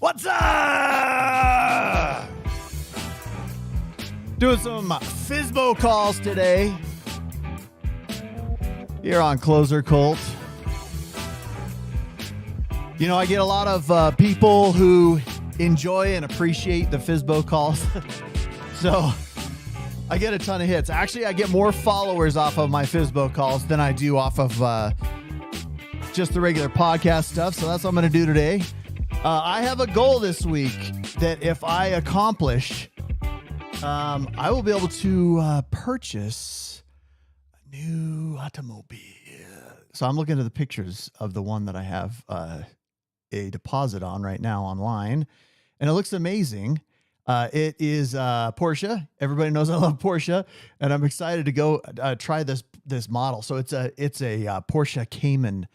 What's up? Doing some FSBO calls today here on Clozer Cult. You know, I get a lot of people who enjoy and appreciate the FSBO calls. So I get a ton of hits. Actually, I get more followers off of my FSBO calls than I do off of just the regular podcast stuff. So that's what I'm going to do today. I have a goal this week that if I accomplish, I will be able to purchase a new automobile. So I'm looking at the pictures of the one that I have a deposit on right now online, and it looks amazing. It is Porsche. Everybody knows I love Porsche, and I'm excited to go try this model. So it's a Porsche Cayman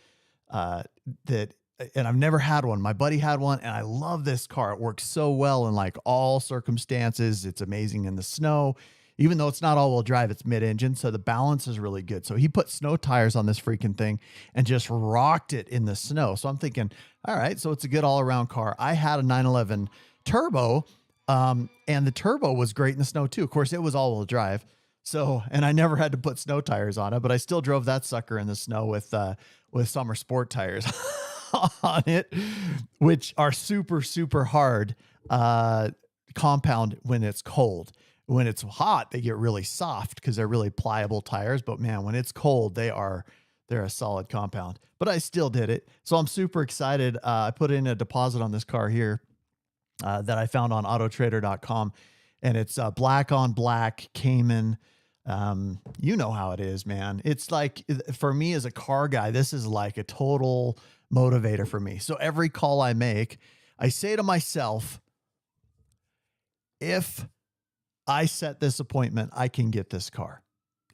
and I've never had one. My buddy had one, and I love this car. It works so well in like all circumstances. It's amazing in the snow. Even though it's not all-wheel drive, it's mid-engine, so the balance is really good. So he put snow tires on this freaking thing and just rocked it in the snow. So I'm thinking, all right, so it's a good all-around car. I had a 911 Turbo, and the Turbo was great in the snow too. Of course, it was all-wheel drive. So, and I never had to put snow tires on it, but I still drove that sucker in the snow with summer sport tires on it, which are super, super hard compound when it's cold. When it's hot, they get really soft because they're really pliable tires. But man, when it's cold, they're a solid compound. But I still did it. So I'm super excited. I put in a deposit on this car here that I found on autotrader.com. And it's black on black Cayman. You know how it is, man. It's like, for me as a car guy, this is like a total motivator for me. So every call I make, I say to myself, if I set this appointment, I can get this car.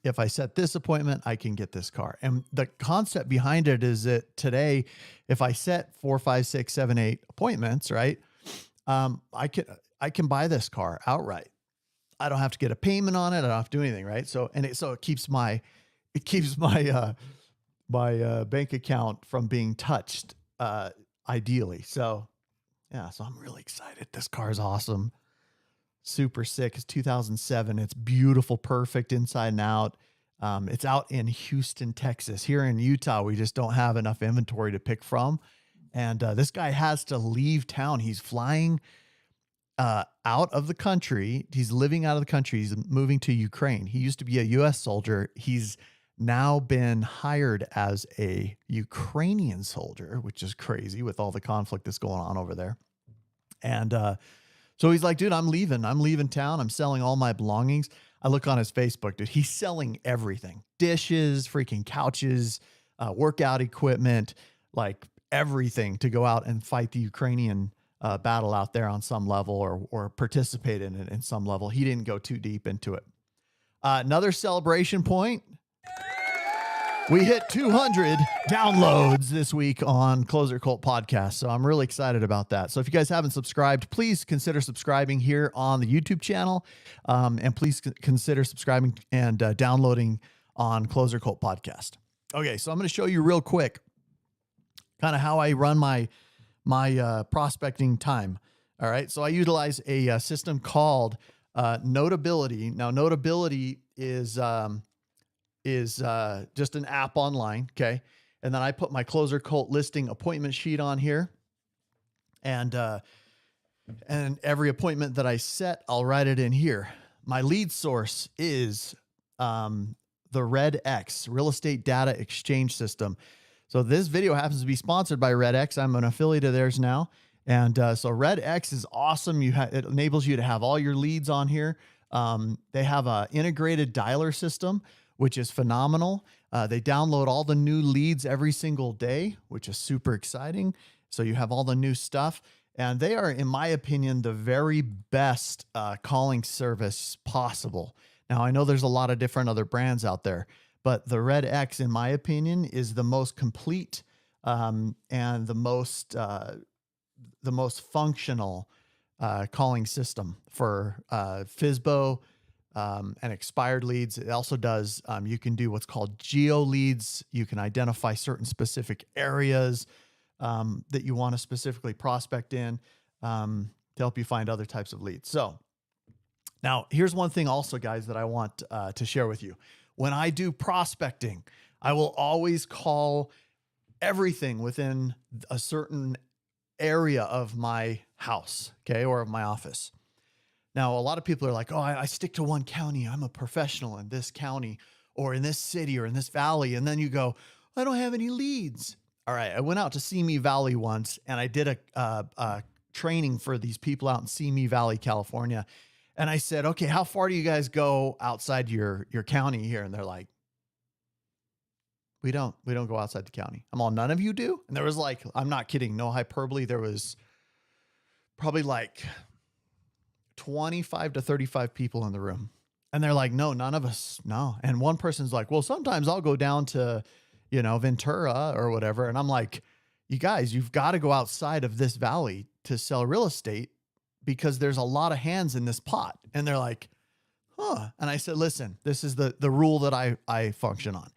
If I set this appointment, I can get this car. And the concept behind it is that today, if I set 4, 5, 6, 7, 8 appointments, right? I can buy this car outright. I don't have to get a payment on it. I don't have to do anything, right? So it keeps my bank account from being touched, ideally. So yeah, so I'm really excited. This car is awesome. Super sick. It's 2007. It's beautiful, perfect inside and out. It's out in Houston, Texas. Here in Utah, we just don't have enough inventory to pick from. And this guy has to leave town. He's flying out of the country. He's living out of the country. He's moving to Ukraine. He used to be a U.S. soldier. He's now been hired as a Ukrainian soldier, which is crazy with all the conflict that's going on over there. And so he's like, dude, I'm leaving town. I'm selling all my belongings. I look on his Facebook, dude. He's selling everything: dishes, freaking couches, workout equipment, like everything to go out and fight the Ukrainian battle out there on some level, or participate in it in some level. He didn't go too deep into it. Another celebration point. We hit 200 downloads this week on Clozer Cult Podcast. So I'm really excited about that. So if you guys haven't subscribed, please consider subscribing here on the YouTube channel. And please consider subscribing and downloading on Clozer Cult Podcast. Okay, so I'm going to show you real quick kind of how I run my prospecting time. All right, so I utilize a system called Notability. Now, Notability is just an app online, okay? And then I put my Clozer Cult listing appointment sheet on here. And every appointment that I set, I'll write it in here. My lead source is the Red X, Real Estate Data Exchange System. So this video happens to be sponsored by Red X. I'm an affiliate of theirs now. And so Red X is awesome. It enables you to have all your leads on here. They have an integrated dialer system, which is phenomenal. They download all the new leads every single day, which is super exciting. So you have all the new stuff. And they are, in my opinion, the very best calling service possible. Now, I know there's a lot of different other brands out there, but the Red X, in my opinion, is the most complete and the most functional calling system for FSBO and expired leads. It also does, you can do what's called geo leads. You can identify certain specific areas that you want to specifically prospect in. to help you find other types of leads. So now here's one thing also, guys, that I want to share with you. When I do prospecting, I will always call everything within a certain area of my house, okay, or of my office. Now, a lot of people are like, oh, I stick to one county. I'm a professional in this county or in this city or in this valley. And then you go, I don't have any leads. All right. I went out to Simi Valley once and I did a training for these people out in Simi Valley, California. And I said, okay, how far do you guys go outside your county here? And they're like, we don't go outside the county. I'm all, none of you do? And there was like, I'm not kidding, no hyperbole. There was probably like 25 to 35 people in the room. And they're like, no, none of us, no. And one person's like, well, sometimes I'll go down to, Ventura or whatever. And I'm like, you guys, you've got to go outside of this valley to sell real estate because there's a lot of hands in this pot. And they're like, huh. And I said, listen, this is the rule that I function on.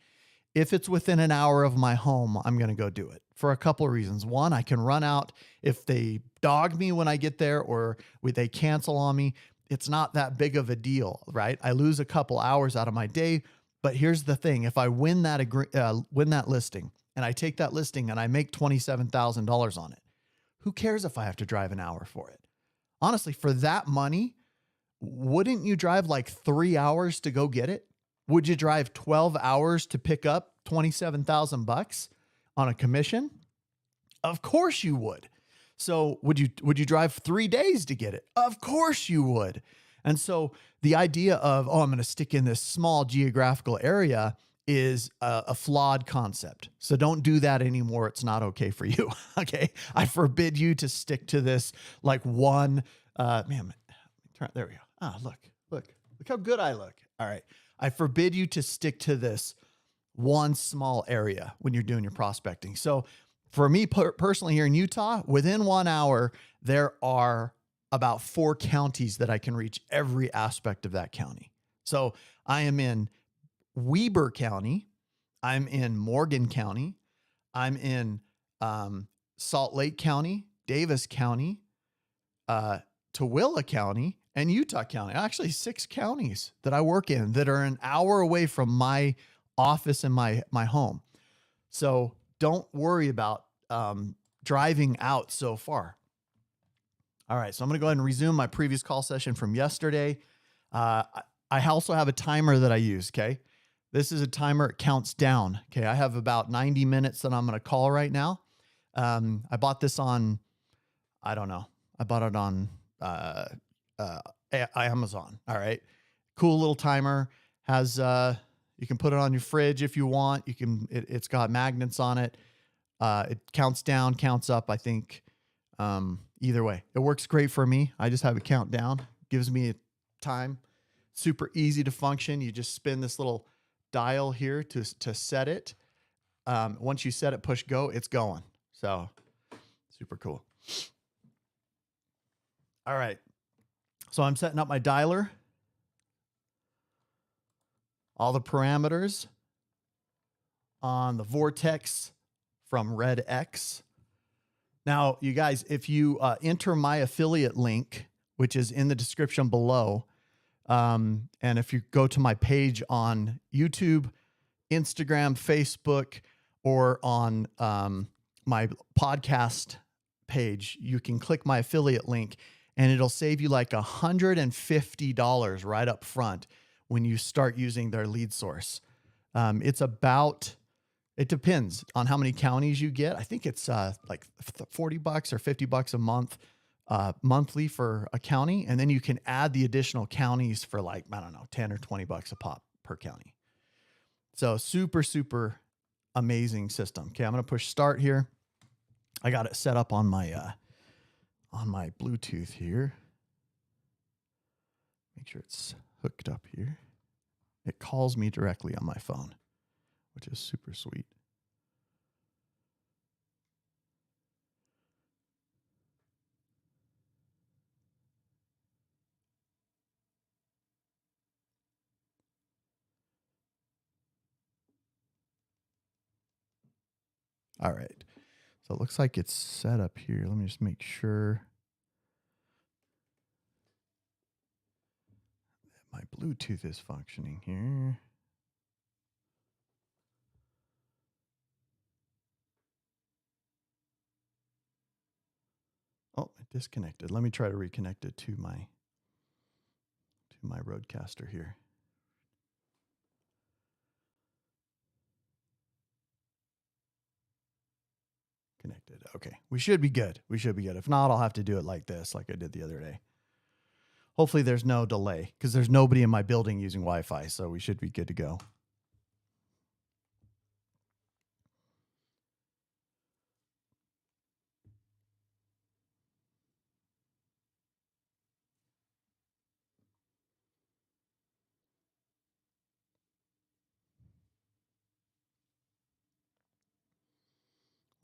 If it's within an hour of my home, I'm going to go do it for a couple of reasons. One, I can run out if they dog me when I get there or they cancel on me. It's not that big of a deal, right? I lose a couple hours out of my day. But here's the thing. If I win that listing and I take that listing and I make $27,000 on it, who cares if I have to drive an hour for it? Honestly, for that money, wouldn't you drive like 3 hours to go get it? Would you drive 12 hours to pick up $27,000 on a commission? Of course you would. So would you drive 3 days to get it? Of course you would. And so the idea of, I'm going to stick in this small geographical area is a flawed concept. So don't do that anymore. It's not okay for you. Okay. I forbid you to stick to this like one, there we go. Look how good I look. All right. I forbid you to stick to this one small area when you're doing your prospecting. So for me personally here in Utah, within 1 hour, there are about 4 counties that I can reach every aspect of that county. So I am in Weber County. I'm in Morgan County. I'm in Salt Lake County, Davis County, Tooele County, and Utah County. Actually 6 counties that I work in that are an hour away from my office and my home. So don't worry about driving out so far. All right, so I'm going to go ahead and resume my previous call session from yesterday. I also have a timer that I use, okay? This is a timer. It counts down, okay? I have about 90 minutes that I'm going to call right now. I bought this on, I don't know. I bought it on Amazon, all right? Cool little timer. Has, you can put it on your fridge if you want. It's got magnets on it. It counts down, counts up, I think. Either way, it works great for me. I just have it count down, gives me a time. Super easy to function. You just spin this little dial here to set it. Once you set it, push go, it's going. So super cool. All right. So I'm setting up my dialer. All the parameters on the Vortex from Red X. Now, you guys, if you enter my affiliate link, which is in the description below, and if you go to my page on YouTube, Instagram, Facebook, or on my podcast page, you can click my affiliate link and it'll save you like $150 right up front when you start using their lead source. It depends on how many counties you get. I think it's like $40 or $50 a month, monthly for a county. And then you can add the additional counties for like, I don't know, 10 or $20 a pop per county. So super, super amazing system. Okay. I'm going to push start here. I got it set up on my Bluetooth here. Make sure it's hooked up here. It calls me directly on my phone, which is super sweet. All right. So it looks like it's set up here. Let me just make sure. Bluetooth is functioning here. Oh, it disconnected. Let me try to reconnect it to my Rodecaster here. Connected. Okay. We should be good. If not, I'll have to do it like this, like I did the other day. Hopefully there's no delay because there's nobody in my building using Wi-Fi, so we should be good to go.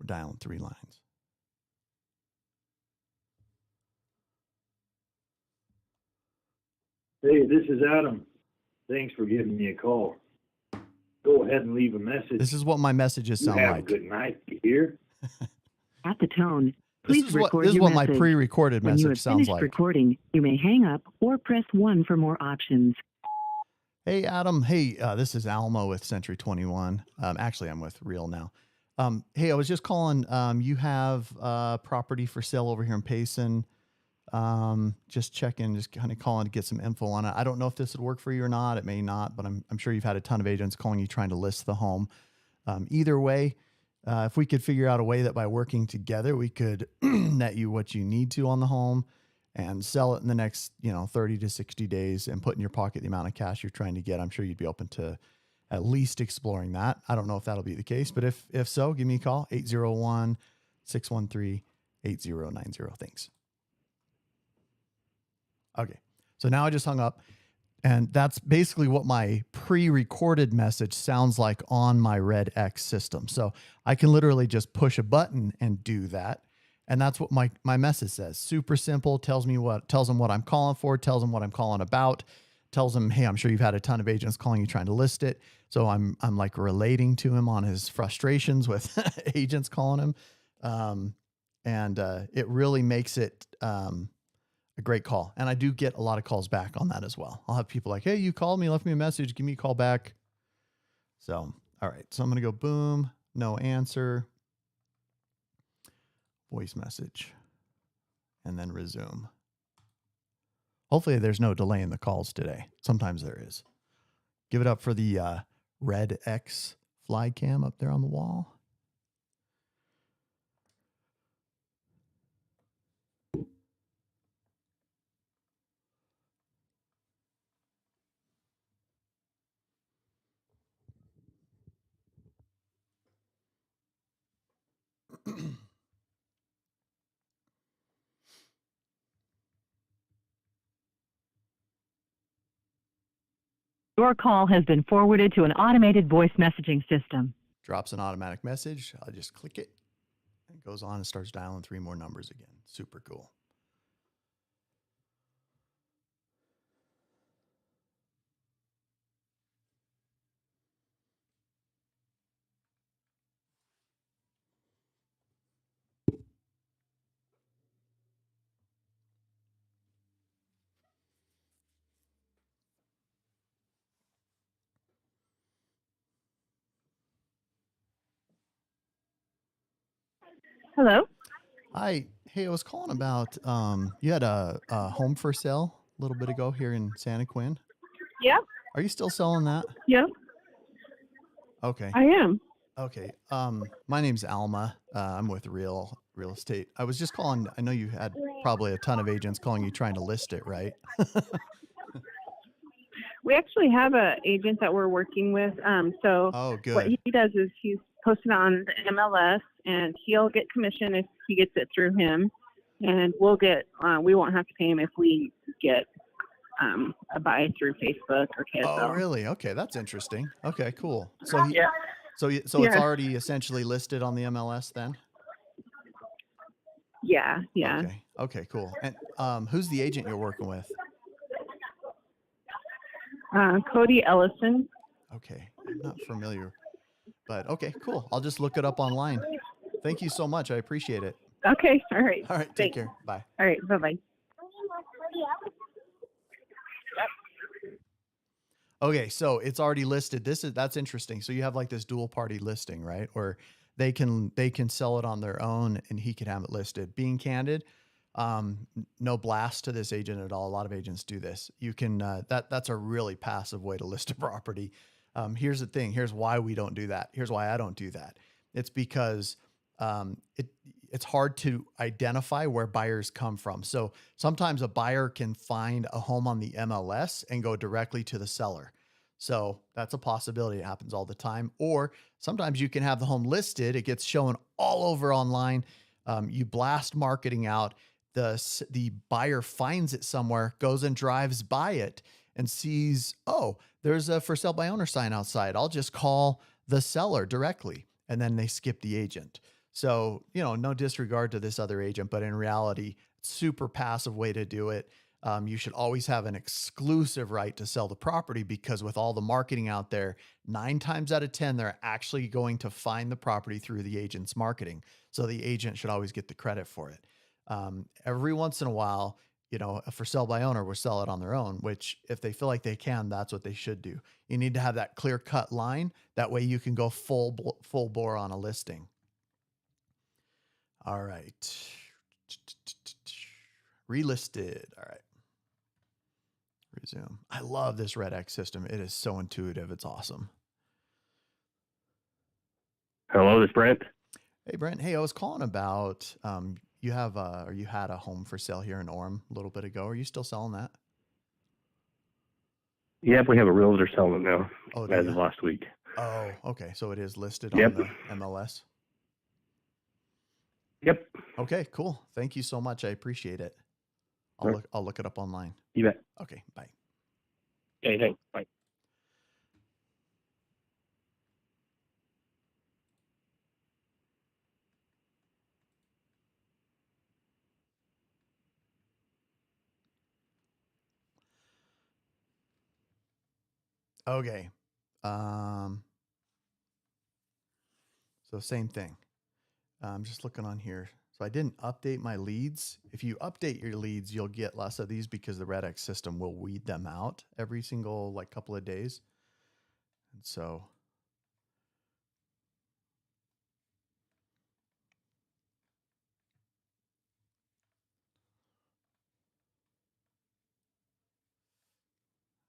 We're dialing 3 lines. Hey, this is Adam. Thanks for giving me a call. Go ahead and leave a message. This is what my messages sound have like. A good night, here. At the tone, please record this is your what message. my pre-recorded when message sounds like. Recording, you may hang up or press 1 for more options. Hey, Adam. Hey, this is Alma with Century 21. Actually, I'm with Real now. Hey, I was just calling. You have property for sale over here in Payson. Just checking, just kind of calling to get some info on it. I don't know if this would work for you or not. It may not, but I'm sure you've had a ton of agents calling you trying to list the home. Either way, if we could figure out a way that by working together, we could net you what you need to on the home and sell it in the next, 30 to 60 days and put in your pocket the amount of cash you're trying to get, I'm sure you'd be open to at least exploring that. I don't know if that'll be the case, but if so, give me a call, 801-613-8090. Thanks. Okay. So now I just hung up, and that's basically what my pre-recorded message sounds like on my Red X system. So I can literally just push a button and do that. And that's what my message says. Super simple. Tells them what I'm calling for, tells them what I'm calling about, tells them, hey, I'm sure you've had a ton of agents calling you trying to list it. So I'm like relating to him on his frustrations with agents calling him. It really makes it a great call. And I do get a lot of calls back on that as well. I'll have people like, hey, you called me, left me a message, give me a call back. So, all right. So I'm going to go boom, no answer, voice message, and then resume. Hopefully there's no delay in the calls today. Sometimes there is. Give it up for the Red X fly cam up there on the wall. Your call has been forwarded to an automated voice messaging system. Drops an automatic message. I'll just click it. It goes on and starts dialing 3 more numbers again. Super cool. Hello. Hi. Hey, I was calling about, you had a home for sale a little bit ago here in Santa Quinn. Yeah. Are you still selling that? Yeah. Okay. I am. Okay. My name's Alma. I'm with Real Estate. I was just calling. I know you had probably a ton of agents calling you trying to list it, right? We actually have a agent that we're working with. Oh, good. What he does is he's posted on the MLS, and he'll get commission if he gets it through him, and we'll get. We won't have to pay him if we get a buy through Facebook or KSL. Oh, really? Okay, that's interesting. Okay, cool. So Yeah. So it's already essentially listed on the MLS then? Yeah. Yeah. Okay, cool. And who's the agent you're working with? Cody Ellison. Okay, I'm not familiar, but okay, cool. I'll just look it up online. Thank you so much. I appreciate it. Okay. All right. All right. Take care. Bye. All right. Bye-bye. Okay, so it's already listed. That's interesting. So you have like this dual party listing, right? Or they can sell it on their own and he can have it listed. Being candid, no blast to this agent at all. A lot of agents do this. You can that's a really passive way to list a property. Here's the thing. Here's why we don't do that. Here's why I don't do that. It's because it's hard to identify where buyers come from. So sometimes a buyer can find a home on the MLS and go directly to the seller. So that's a possibility. It happens all the time. Or sometimes you can have the home listed. It gets shown all over online. You blast marketing out. The buyer finds it somewhere, goes and drives by it and sees, oh, there's a for sale by owner sign outside. I'll just call the seller directly. And then they skip the agent. So, no disregard to this other agent, but in reality, super passive way to do it. You should always have an exclusive right to sell the property because with all the marketing out there, 9 times out of 10, they're actually going to find the property through the agent's marketing. So the agent should always get the credit for it. Every once in a while, a for sale by owner will sell it on their own, which if they feel like they can, that's what they should do. You need to have that clear cut line. That way you can go full bore on a listing. All right. Relisted. All right. Resume. I love this Red X system. It is so intuitive. It's awesome. Hello, this is Brent. Hey, Brent. Hey, I was calling about, you had a home for sale here in Orem a little bit ago. Are you still selling that? Yep, we have a realtor selling it now as you? of last week. Oh, okay. So it is listed Yep. on the MLS? Yep. Okay, cool. Thank you so much. I appreciate it. I'll look it up online. You bet. Okay, bye. Okay, thanks. Bye. Okay. So same thing. I'm just looking on here. So I didn't update my leads. If you update your leads, you'll get less of these because the Red X system will weed them out every single couple of days. And so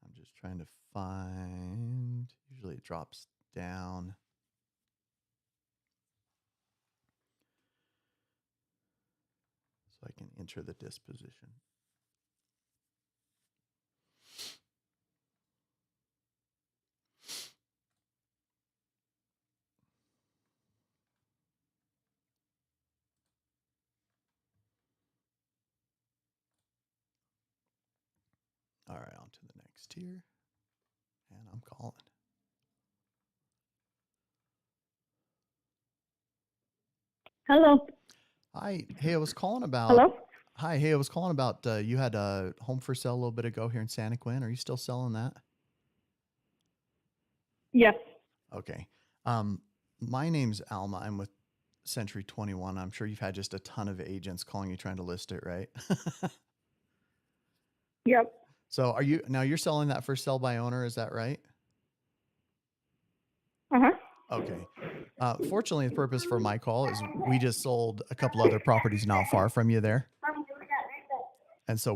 I'm just trying to find, usually it drops down. So I can enter the disposition. All right, on to the next here. And I'm calling. Hello. Hi. Hey, I was calling about. Hello. Hi. Hey, I was calling about you had a home for sale a little bit ago here in Santa Quinn. Are you still selling that? Yes. Okay. My name's Alma. I'm with Century 21. I'm sure you've had just a ton of agents calling you trying to list it, right? Yep. So you're selling that for sell by owner, is that right? Uh-huh. Okay. Fortunately, the purpose for my call is we just sold a couple other properties not far from you there. And so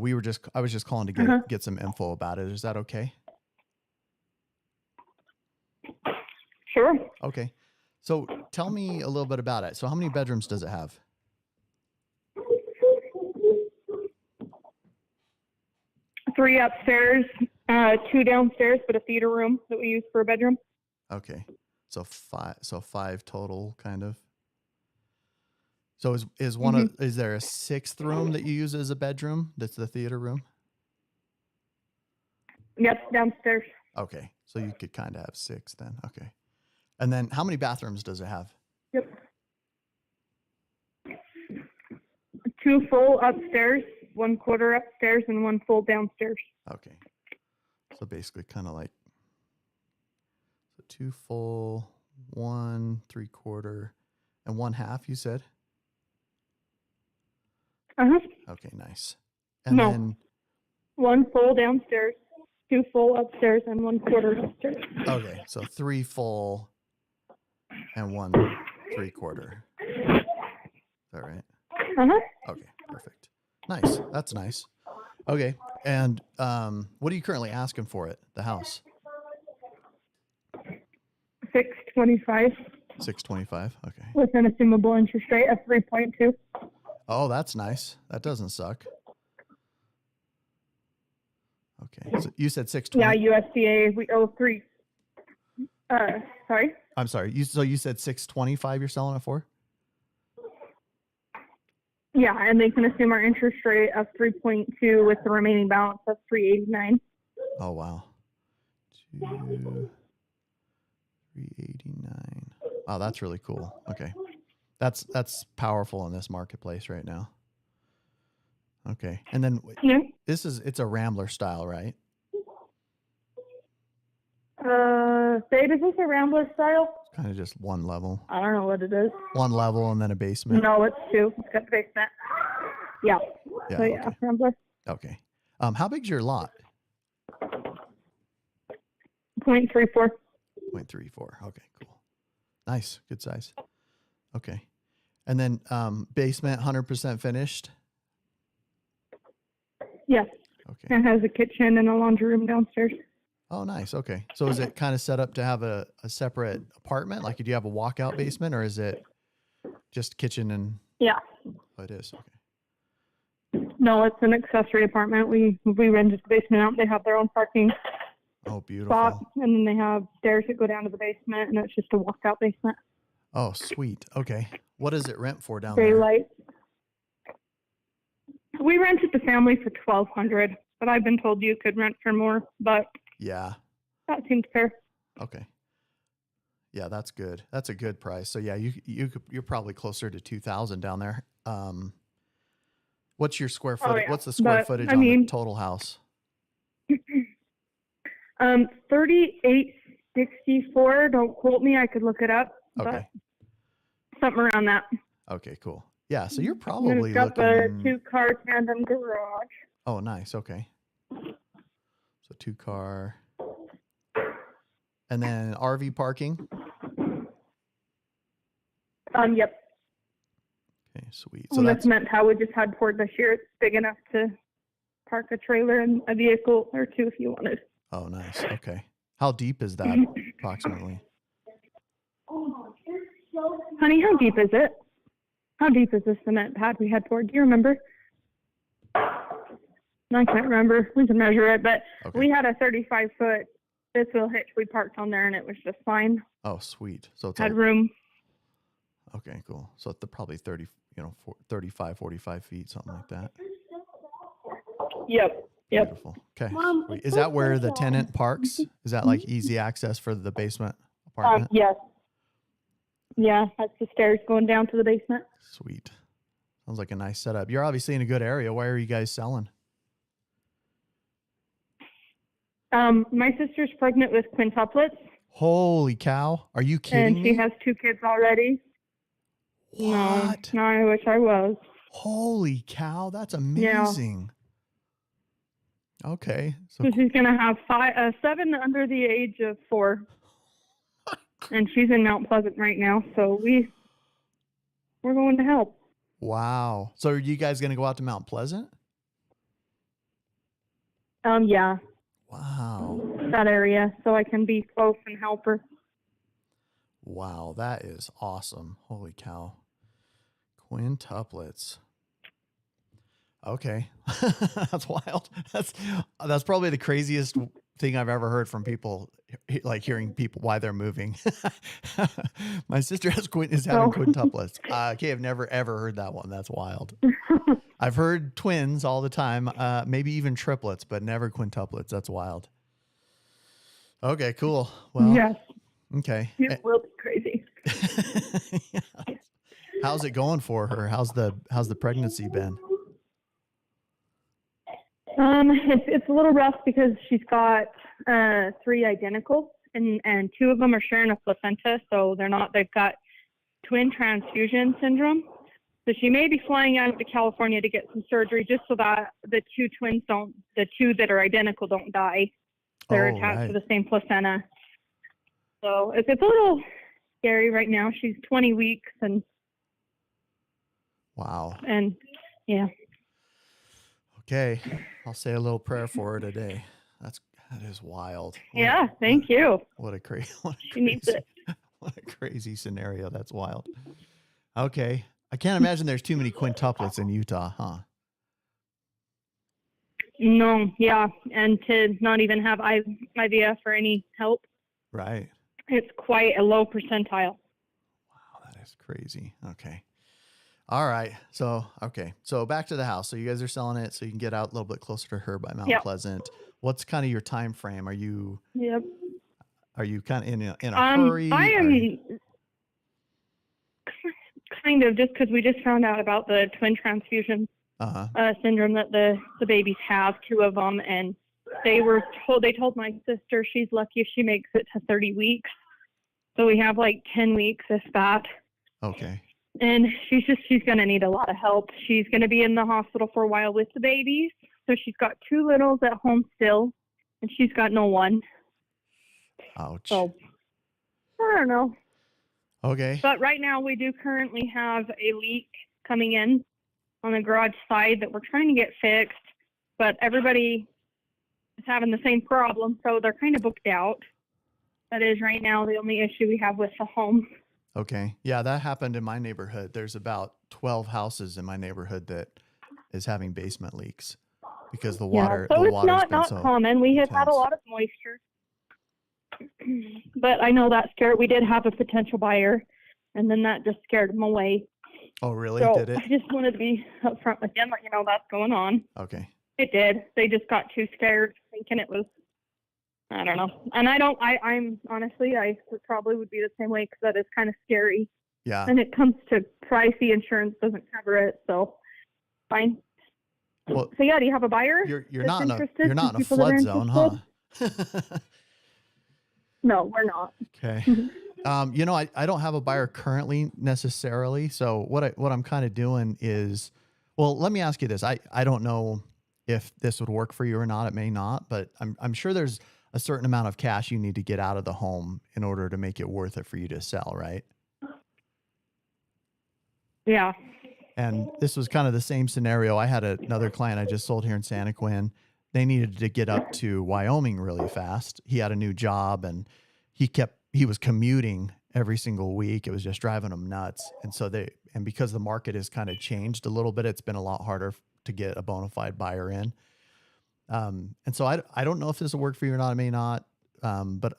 I was just calling to get some info about it. Is that okay? Sure. Okay. So tell me a little bit about it. So how many bedrooms does it have? 3 upstairs, 2 downstairs, but a theater room that we use for a bedroom. Okay. So five total kind of. So is one is there a 6th room that you use as a bedroom? That's the theater room? Yep, downstairs. Okay. So you could kind of have 6 then. Okay. And then how many bathrooms does it have? Yep. 2 full upstairs, 1 quarter upstairs, and 1 full downstairs. Okay. So basically kind of like 2 full, 1 3/4, and 1/2, you said? Uh-huh. Okay, nice. And No. then 1 full downstairs, 2 full upstairs and 1 quarter upstairs. Okay, so 3 full and 1 3/4. Is that right? Uh-huh. Okay, perfect. Nice. That's nice. Okay, and what are you currently asking for it? The house? 625 625. Okay. with an assumable interest rate of 3.2. Oh, that's nice. That doesn't suck. Okay, so you said 620. Yeah, USDA, we owe 3. Sorry? I'm sorry. So you said 625 you're selling it for? Yeah, and they can assume our interest rate of 3.2 with the remaining balance of 389. Oh, wow. 389. Wow, that's really cool. Okay. That's powerful in this marketplace right now. Okay. And then Yeah. it's a Rambler style, right? Babe, is this a Rambler style? Kind of just one level. I don't know what it is. One level and then a basement. No, it's 2. It's got the basement. Yeah. Yeah, So yeah, okay. Rambler. Okay. How big's your lot? 0.34. 0.34. Okay, cool. Nice. Good size. Okay. And then basement 100% finished? Yes. Okay. It has a kitchen and a laundry room downstairs. Oh, nice. Okay. So is it kind of set up to have a separate apartment? Like, do you have a walkout basement or is it just kitchen and? Yeah. Oh, it is. Okay. No, it's an accessory apartment. We rented the basement out. They have their own parking Oh, beautiful. spot, and then they have stairs that go down to the basement, and it's just a walkout basement. Oh, sweet. Okay. What does it rent for down there? Daylight. We rented the family for $1,200, but I've been told you could rent for more, but Yeah. that seems fair. Okay. Yeah, that's good. That's a good price. So yeah, you're probably closer to 2,000 down there. What's your square foot? yeah. What's the square But, footage I on the mean- total house? 3864. Don't quote me. I could look it up. Okay. But something around that. Okay, cool. Yeah, so you're And probably it's got looking. the 2-car tandem garage. Oh, nice. Okay. So 2-car. And then RV parking. Yep. Okay, sweet. So And that's that's meant how we just had poured this year. It's big enough to park a trailer and a vehicle or 2 if you wanted. oh, nice. Okay. How deep is that approximately? Honey, how deep is it? How deep is the cement pad we had poured? Do you remember? I can't remember. We can measure it, but Okay. we had a 35-foot fifth wheel hitch we parked on there, and it was just fine. Oh, sweet. So it's Had room. okay, cool. So it's probably 30, 35, 45 feet, something like that. Yep. Yep. Beautiful. Okay. Sweet. Is that where the tenant parks? Is that like easy access for the basement apartment? Yes. Yeah, that's the stairs going down to the basement. Sweet. Sounds like a nice setup. You're obviously in a good area. Why are you guys selling? My sister's pregnant with quintuplets, Holy cow. Are you kidding and she me? has 2 kids already. What? No, I wish I was. Holy cow. That's amazing. Okay. So So she's gonna have 7 under the age of 4, and she's in Mount Pleasant right now. So we're going to help. wow. So are you guys going to go out to Mount Pleasant? Yeah, Wow. that area, so I can be close and help her. Wow, that is awesome. Holy cow. Quintuplets. Okay. That's wild. That's probably the craziest thing I've ever heard from people, like hearing people why they're moving. My sister is having quintuplets. Okay, I've never ever heard that one. That's wild. I've heard twins all the time, maybe even triplets, but never quintuplets. That's wild. Okay, cool. Well, Yes, okay. it will be crazy. Yeah. How's it going for her? How's the pregnancy been? It's a little rough because she's got 3 identical, and 2 of them are sharing a placenta, so they've got twin transfusion syndrome. So she may be flying out to California to get some surgery just so that the 2 twins the 2 that are identical don't die. They're Oh, attached right. to the same placenta. So it's a little scary right now. She's 20 weeks Wow. and yeah. Okay. I'll say a little prayer for her today. That is wild. Yeah, thank you. What a crazy, She needs it. what a crazy scenario. That's wild. Okay. I can't imagine there's too many quintuplets in Utah, huh? No, yeah, and to not even have IVF or any help, Right. it's quite a low percentile. Wow, that is crazy. Okay. All right. So, okay. So back to the house. So you guys are selling it so you can get out a little bit closer to her by Mount Yep. Pleasant. What's kind of your time frame? Are you Yep. kind of in a hurry? I am kind of, just because we just found out about the twin transfusion syndrome that the babies have, 2 of them, and they told my sister she's lucky if she makes it to 30 weeks. So we have like 10 weeks, if that. Okay. And she's going to need a lot of help. She's going to be in the hospital for a while with the babies. So she's got 2 littles at home still, and she's got no one. Ouch. So I don't know. Okay. But right now we do currently have a leak coming in on the garage side that we're trying to get fixed, but everybody is having the same problem, so they're kind of booked out. That is right now the only issue we have with the home. Okay. Yeah, that happened in my neighborhood. There's about 12 houses in my neighborhood that is having basement leaks because the water. So the it's water's not so common. We have had a intense. lot of moisture, but I know that scared. We did have a potential buyer, and then that just scared them away. Oh, really? So Did it? I just wanted to be upfront with them, let you know that's going on. Okay. It did. They just got too scared, thinking it was, I don't know. And I'm honestly, I probably would be the same way because that is kind of scary. Yeah. And it comes to pricey, insurance doesn't cover it, so fine. Well, so yeah, do you have a buyer? You're that's not in interested? a People that are flood zone, huh? interested? No, we're not. Okay. I don't have a buyer currently necessarily. So what I'm kind of doing is, well, let me ask you this. I don't know if this would work for you or not. It may not, but I'm sure there's a certain amount of cash you need to get out of the home in order to make it worth it for you to sell, right? Yeah. And this was kind of the same scenario. I had another client I just sold here in Santa Quinn. They needed to get up to Wyoming really fast. He had a new job and he was commuting every single week. It was just driving him nuts. And because the market has kind of changed a little bit, it's been a lot harder to get a bona fide buyer in. And so I don't know if this will work for you or not. It may not. But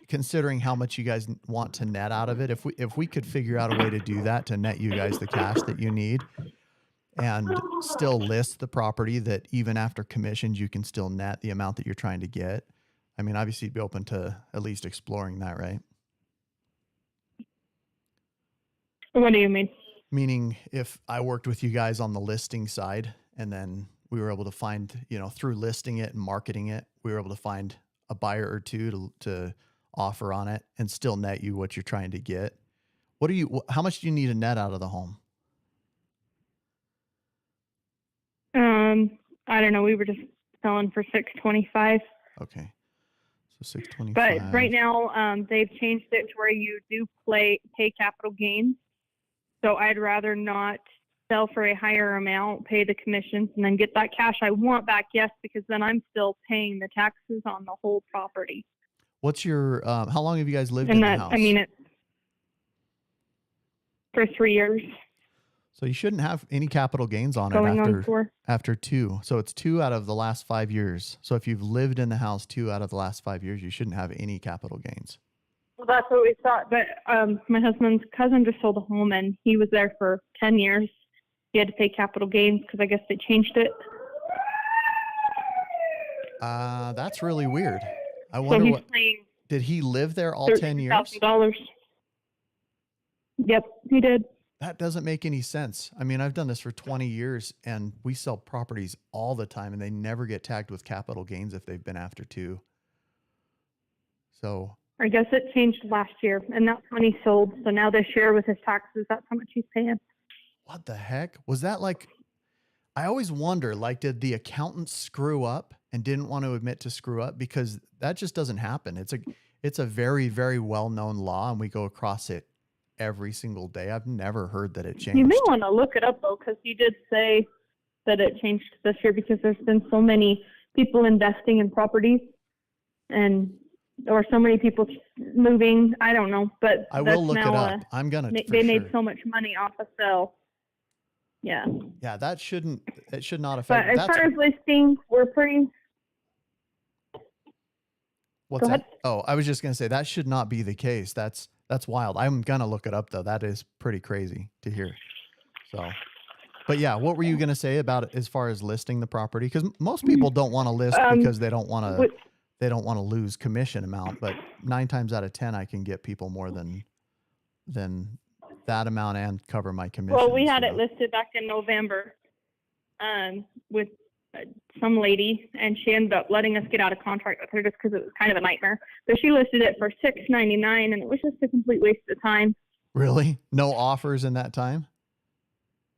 considering how much you guys want to net out of it, if we could figure out a way to do that to net you guys the cash that you need and still list the property that even after commissions, you can still net the amount that you're trying to get. I mean, obviously you'd be open to at least exploring that, right? What do you mean? Meaning if I worked with you guys on the listing side and then we were able to find, through listing it and marketing it, we were able to find a buyer or two to offer on it and still net you what you're trying to get. How much do you need to net out of the home? I don't know. We were just selling for $625. Okay. So $625. But right now, they've changed it to where you do pay capital gains. So I'd rather not sell for a higher amount, pay the commissions, and then get that cash I want back. Yes, because then I'm still paying the taxes on the whole property. What's your, how long have you guys lived in the house? I mean, it's for 3 years. So you shouldn't have any capital gains on it after 2. So it's 2 out of the last 5 years. So if you've lived in the house 2 out of the last 5 years, you shouldn't have any capital gains. Well, that's what we thought. But my husband's cousin just sold a home, and he was there for 10 years. He had to pay capital gains because I guess they changed it. That's really weird. I wonder did he live there all 10 years? $13,000. Yep, he did. That doesn't make any sense. I mean, I've done this for 20 years and we sell properties all the time and they never get tagged with capital gains if they've been after 2. So I guess it changed last year and that's when he sold. So now this year with his taxes, that's how much he's paying. What the heck? Was that like, I always wonder, like, did the accountant screw up and didn't want to admit to screw up, because that just doesn't happen. It's a very, very well-known law, and we go across it every single day. I've never heard that it changed. You may want to look it up though, because you did say that it changed this year because there's been so many people investing in properties or so many people moving. I don't know, but I will look it up. I'm gonna. They made so much money off of sale. Yeah. Yeah, it should not But affect. as far as listings, we're pretty. What's that? Oh, I was just gonna say that should not be the case. That's wild. I'm gonna look it up though. That is pretty crazy to hear. So, but yeah, what were you gonna say about it as far as listing the property? Because most people don't want to list because they don't want to lose commission amount. But 9 times out of 10, I can get people more than that amount and cover my commission. Well, we had it listed back in November, with some lady, and she ended up letting us get out of contract with her just because it was kind of a nightmare. So she listed it for $699, and it was just a complete waste of time. Really? No offers in that time?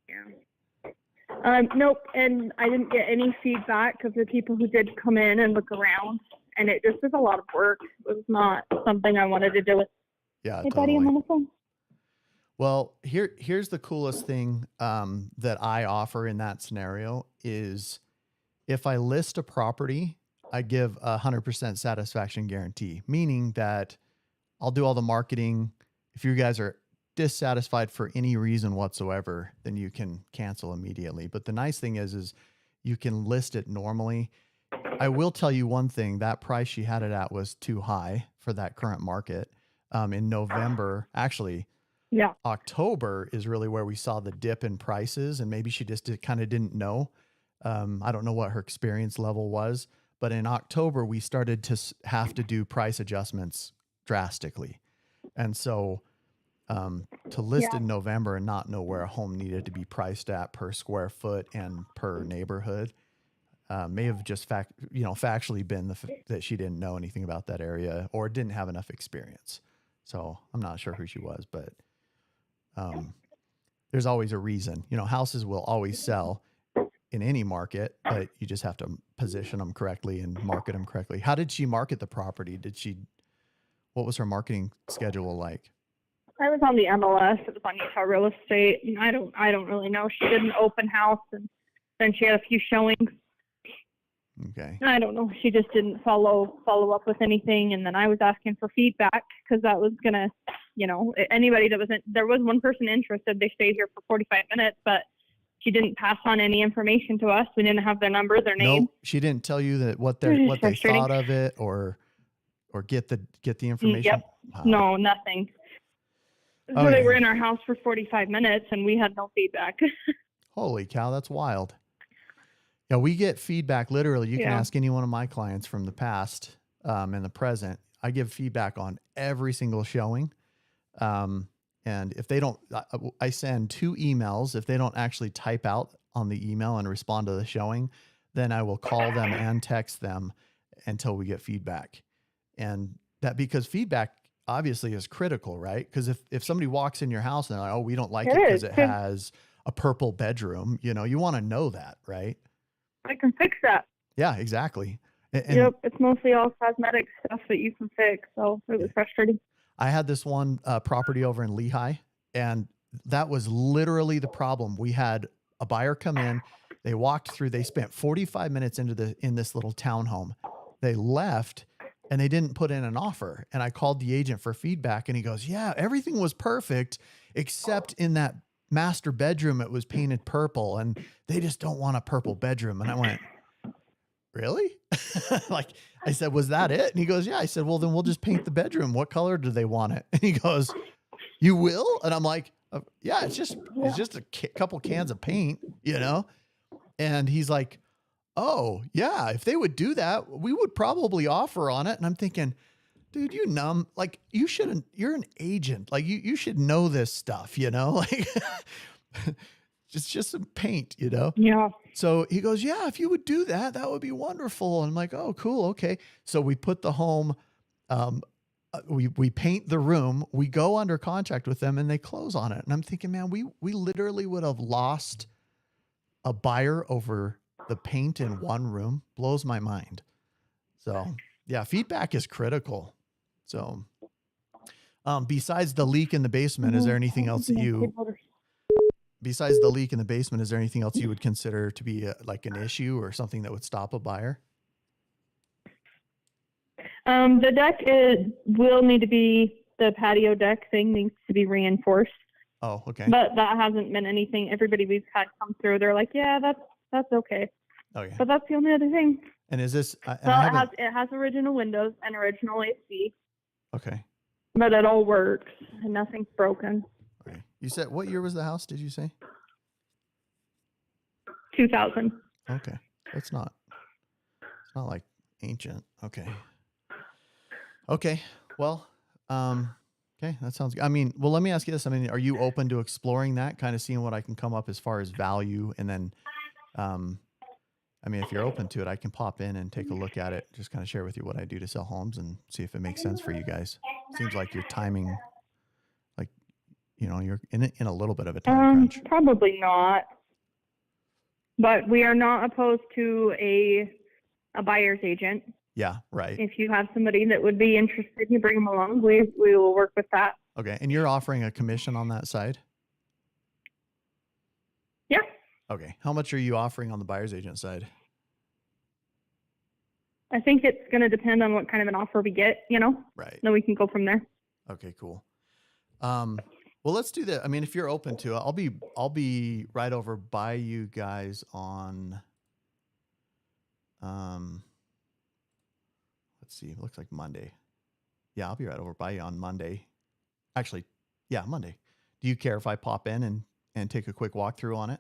Yeah. Nope, and I didn't get any feedback of the people who did come in and look around, and it just was a lot of work. It was not something I wanted to do with. Yeah, Hey, totally. buddy, I'm on the phone. Well, here's the coolest thing that I offer in that scenario is if I list a property, I give 100% satisfaction guarantee, meaning that I'll do all the marketing. If you guys are dissatisfied for any reason whatsoever, then you can cancel immediately. But the nice thing is you can list it normally. I will tell you one thing, that price she had it at was too high for that current market. In November, actually, yeah, October is really where we saw the dip in prices, and maybe she just kind of didn't know. I don't know what her experience level was, but in October, we started to have to do price adjustments drastically. And so to list in November and not know where a home needed to be priced at per square foot and per neighborhood may have just factually been that she didn't know anything about that area or didn't have enough experience. So I'm not sure who she was, but there's always a reason. Houses will always sell in any market, but you just have to position them correctly and market them correctly. How did she market the property? What was her marketing schedule like? I was on the MLS. It was on Utah Real Estate, and I don't really know. She did an open house, and then she had a few showings. Okay. I don't know. She just didn't follow up with anything, and then I was asking for feedback because that was gonna, anybody that wasn't. There was one person interested. They stayed here for 45 minutes, but she didn't pass on any information to us. We didn't have their number, their name. Nope. She didn't tell you that what they thought of it or get the information. Yep. Wow. No, nothing. So they were in our house for 45 minutes, and we had no feedback. Holy cow, that's wild. Yeah, we get feedback literally. You can ask any one of my clients from the past and the present. I give feedback on every single showing. And if they don't, I send 2 emails. If they don't actually type out on the email and respond to the showing, then I will call them and text them until we get feedback. And that because feedback obviously is critical, right? Because if somebody walks in your house and they're like, oh, we don't like it because it has a purple bedroom, you want to know that, right? I can fix that. Yeah, exactly. And yep, it's mostly all cosmetic stuff that you can fix. So it was frustrating. I had this one property over in Lehigh, and that was literally the problem. We had a buyer come in. They walked through. They spent 45 minutes in this little townhome. They left, and they didn't put in an offer. And I called the agent for feedback, and he goes, yeah, everything was perfect except in that master bedroom. It was painted purple, and they just don't want a purple bedroom. And I went, really? Like I said, was that it? And he goes, yeah. I said, well, then we'll just paint the bedroom. What color do they want it? And he goes, you will? And I'm like, yeah, it's just a couple cans of paint, And he's like, oh yeah, if they would do that, we would probably offer on it. And I'm thinking, dude, you numb, like you shouldn't, you're an agent. Like you should know this stuff, like just some paint, Yeah. So he goes, yeah, if you would do that, that would be wonderful. And I'm like, oh, cool. Okay. So we put the home, we paint the room, we go under contract with them, and they close on it. And I'm thinking, man, we literally would have lost a buyer over the paint in one room blows my mind. So yeah, feedback is critical. So besides the leak in the basement, is there anything else that you, besides the leak in the basement, is there anything else you would consider to be like an issue or something that would stop a buyer? The deck will need to be, the patio deck thing needs to be reinforced. Oh, okay. But that hasn't been anything. Everybody we've had come through, they're like, yeah, that's okay. Okay. But that's the only other thing. And is this? Well, it has original windows and original AC. Okay. But it all works and nothing's broken. Okay. You said, what year was the house? Did you say? 2000. Okay. It's not like ancient. Okay. Okay. Well, okay. That sounds good. I mean, well, let me ask you this. I mean, are you open to exploring that, kind of seeing what I can come up as far as value? And then, I mean, if you're open to it, I can pop in and take a look at it, just kind of share with you what I do to sell homes and see if it makes sense for you guys. Seems like your timing, like, you know, you're in a little bit of a time crunch. Probably not. But we are not opposed to a buyer's agent. Yeah, right. If you have somebody that would be interested, you bring them along. We will work with that. Okay. And you're offering a commission on that side? Yeah. Okay. How much are you offering on the buyer's agent side? I think it's going to depend on what kind of an offer we get, you know? Right. Then we can go from there. Okay, cool. Well, let's do that. I mean, if you're open to it, I'll be right over by you guys on, let's see, it looks like Monday. Yeah, I'll be right over by you on Monday. Actually, yeah, Monday. Do you care if I pop in and take a quick walkthrough on it?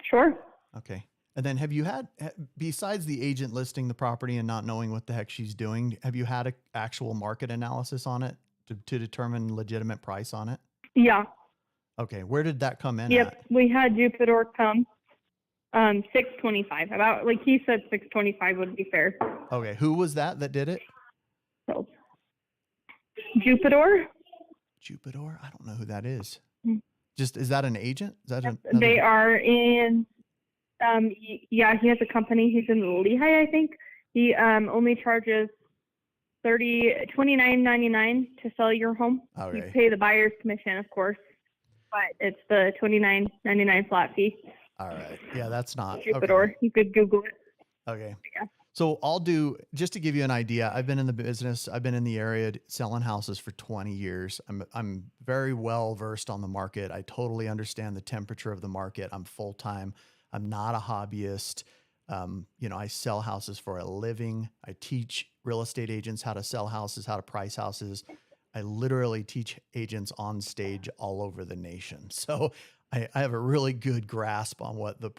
Sure. Okay. And then have you had, besides the agent listing the property and not knowing what the heck she's doing, have you had an actual market analysis on it to determine legitimate price on it? Yeah. Okay. Where did that come in Yep. at? We had Jupiter come, 625. About, like he said, 625 would be fair. Okay. Who was that did it? So, Jupiter. Jupiter? I don't know who that is. Mm. Just, is that an agent? Is that They are in, yeah, he has a company. He's in Lehigh, I think. He only charges $29.99 to sell your home. Okay. You pay the buyer's commission, of course, but it's the $29.99 flat fee. All right. Yeah, that's not Jupiter. Okay. You could Google it. Okay. Yeah. So I'll do, just to give you an idea, I've been in the business, I've been in the area selling houses for 20 years. I'm very well versed on the market. I totally understand the temperature of the market. I'm full-time. I'm not a hobbyist. You know, I sell houses for a living. I teach real estate agents how to sell houses, how to price houses. I literally teach agents on stage all over the nation. So I have a really good grasp on what the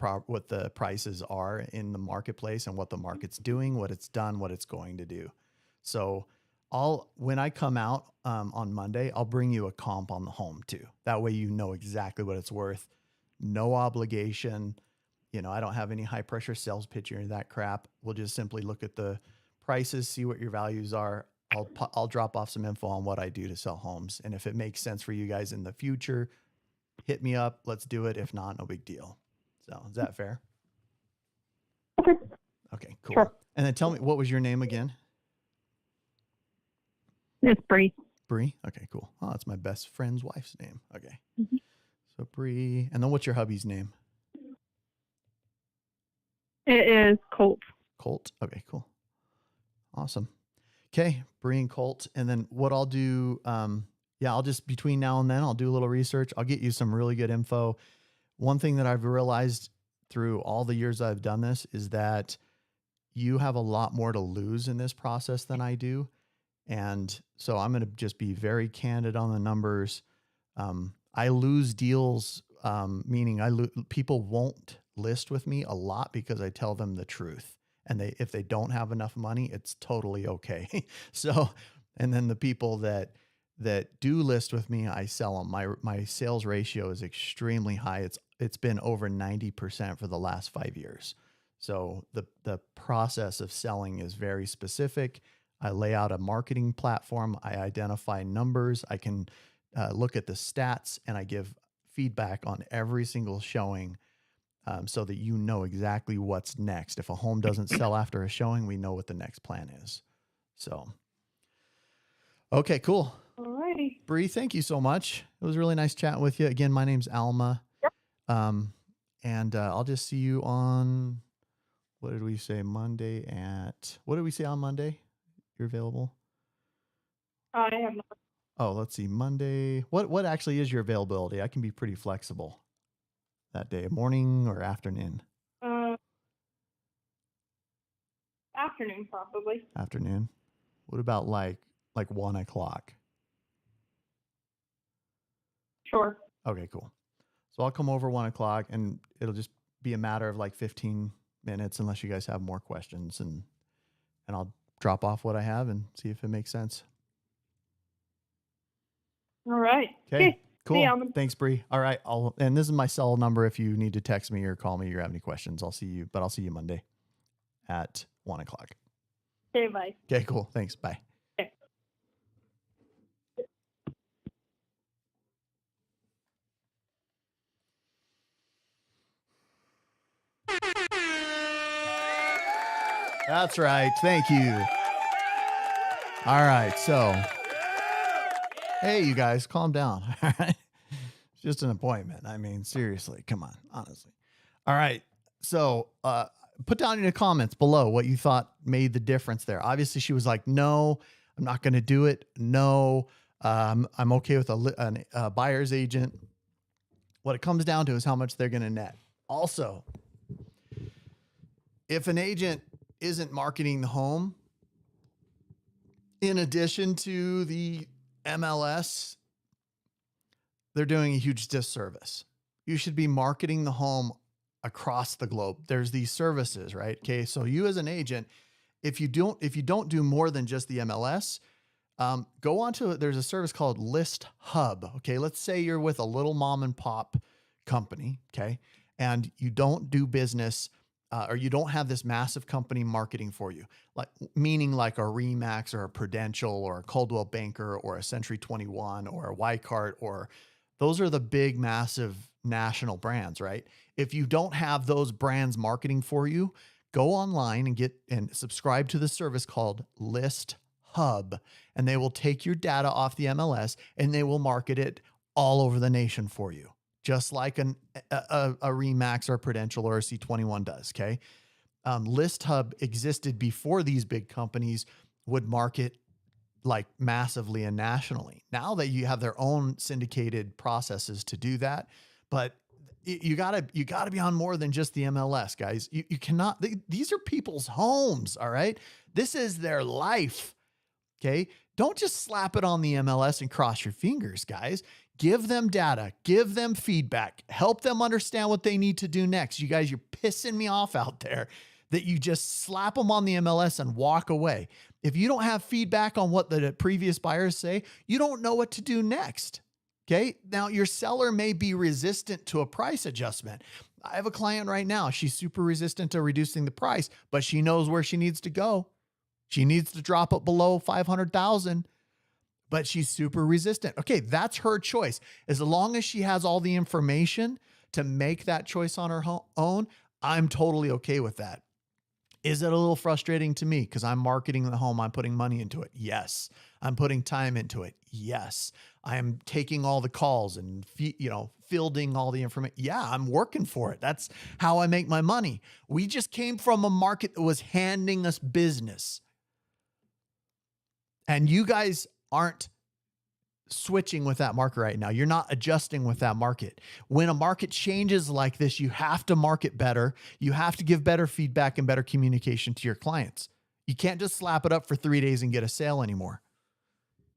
prices are in the marketplace and what the market's doing, what it's done, what it's going to do. So when I come out on Monday, I'll bring you a comp on the home too. That way you know exactly what it's worth. No obligation. You know, I don't have any high pressure sales pitch or any of that crap. We'll just simply look at the prices, see what your values are. I'll drop off some info on what I do to sell homes. And if it makes sense for you guys in the future, hit me up. Let's do it. If not, no big deal. So is that fair? Okay. Okay, cool. Sure. And then tell me, what was your name again? It's Bree. Bree? Okay, cool. Oh, that's my best friend's wife's name. Okay. Mm-hmm. So Bree. And then what's your hubby's name? It is Colt. Colt. Okay, cool. Awesome. Okay, Bree and Colt. And then what I'll do, yeah, I'll just, between now and then, I'll do a little research. I'll get you some really good info. One thing that I've realized through all the years I've done this is that you have a lot more to lose in this process than I do. And so I'm going to just be very candid on the numbers. I lose deals, meaning people won't list with me a lot because I tell them the truth. And if they don't have enough money, it's totally okay. So, and then the people that do list with me, I sell them. My sales ratio is extremely high. It's been over 90% for the last 5 years. So the process of selling is very specific. I lay out a marketing platform. I identify numbers. I can look at the stats and I give feedback on every single showing. so that you know exactly what's next. If a home doesn't sell after a showing, we know what the next plan is. So, okay, cool. Alrighty. Bree, thank you so much. It was really nice chatting with you. Again, my name's Alma. Yep. And I'll just see you on, what did we say, Monday what did we say on Monday? You're available? I have no. Oh, let's see, Monday. What actually is your availability? I can be pretty flexible that day, morning or afternoon? Afternoon, probably. Afternoon. What about like 1 o'clock? Sure. Okay, cool. So I'll come over 1 o'clock and it'll just be a matter of like 15 minutes unless you guys have more questions, and I'll drop off what I have and see if it makes sense. All right. Okay. Cool. See you, Alma. Thanks, Bree. All right. And this is my cell number. If you need to text me or call me or have any questions, I'll see you Monday at 1 o'clock. Okay, bye. Okay, cool. Thanks. Bye. Okay. That's right. Thank you. All right. So, hey, you guys, calm down. All right. It's just an appointment. I mean, seriously, come on, honestly. All right. So, put down in the comments below what you thought made the difference there. Obviously, she was like, no, I'm not going to do it. No, I'm okay with a buyer's agent. What it comes down to is how much they're going to net. Also, if an agent isn't marketing the home, in addition to the MLS, they're doing a huge disservice. You should be marketing the home across the globe. There's these services, right? Okay. So you as an agent, if you don't do more than just the MLS, go on to, there's a service called List Hub. Okay. Let's say you're with a little mom and pop company. Okay. And you don't do business, or you don't have this massive company marketing for you, meaning like a Remax or a Prudential or a Coldwell Banker or a Century 21 or a Wycart, or those are the big, massive national brands, right? If you don't have those brands marketing for you, go online and subscribe to the service called List Hub, and they will take your data off the MLS and they will market it all over the nation for you, just like a Remax or a Prudential or a C21 does. Okay. List Hub existed before these big companies would market like massively and nationally. Now that you have their own syndicated processes to do that, but you gotta be on more than just the MLS, guys. You cannot, these are people's homes. All right. This is their life. Okay. Don't just slap it on the MLS and cross your fingers, guys. Give them data, give them feedback, help them understand what they need to do next. You guys, you're pissing me off out there that you just slap them on the MLS and walk away. If you don't have feedback on what the previous buyers say, you don't know what to do next. Okay. Now your seller may be resistant to a price adjustment. I have a client right now. She's super resistant to reducing the price, but she knows where she needs to go. She needs to drop it below 500,000, but she's super resistant. Okay. That's her choice. As long as she has all the information to make that choice on her own, I'm totally okay with that. Is it a little frustrating to me because I'm marketing the home? I'm putting money into it. Yes. I'm putting time into it. Yes. I am taking all the calls and, fielding all the information. Yeah, I'm working for it. That's how I make my money. We just came from a market that was handing us business. And you guys aren't switching with that market right now. You're not adjusting with that market. When a market changes like this, you have to market better. You have to give better feedback and better communication to your clients. You can't just slap it up for 3 days and get a sale anymore.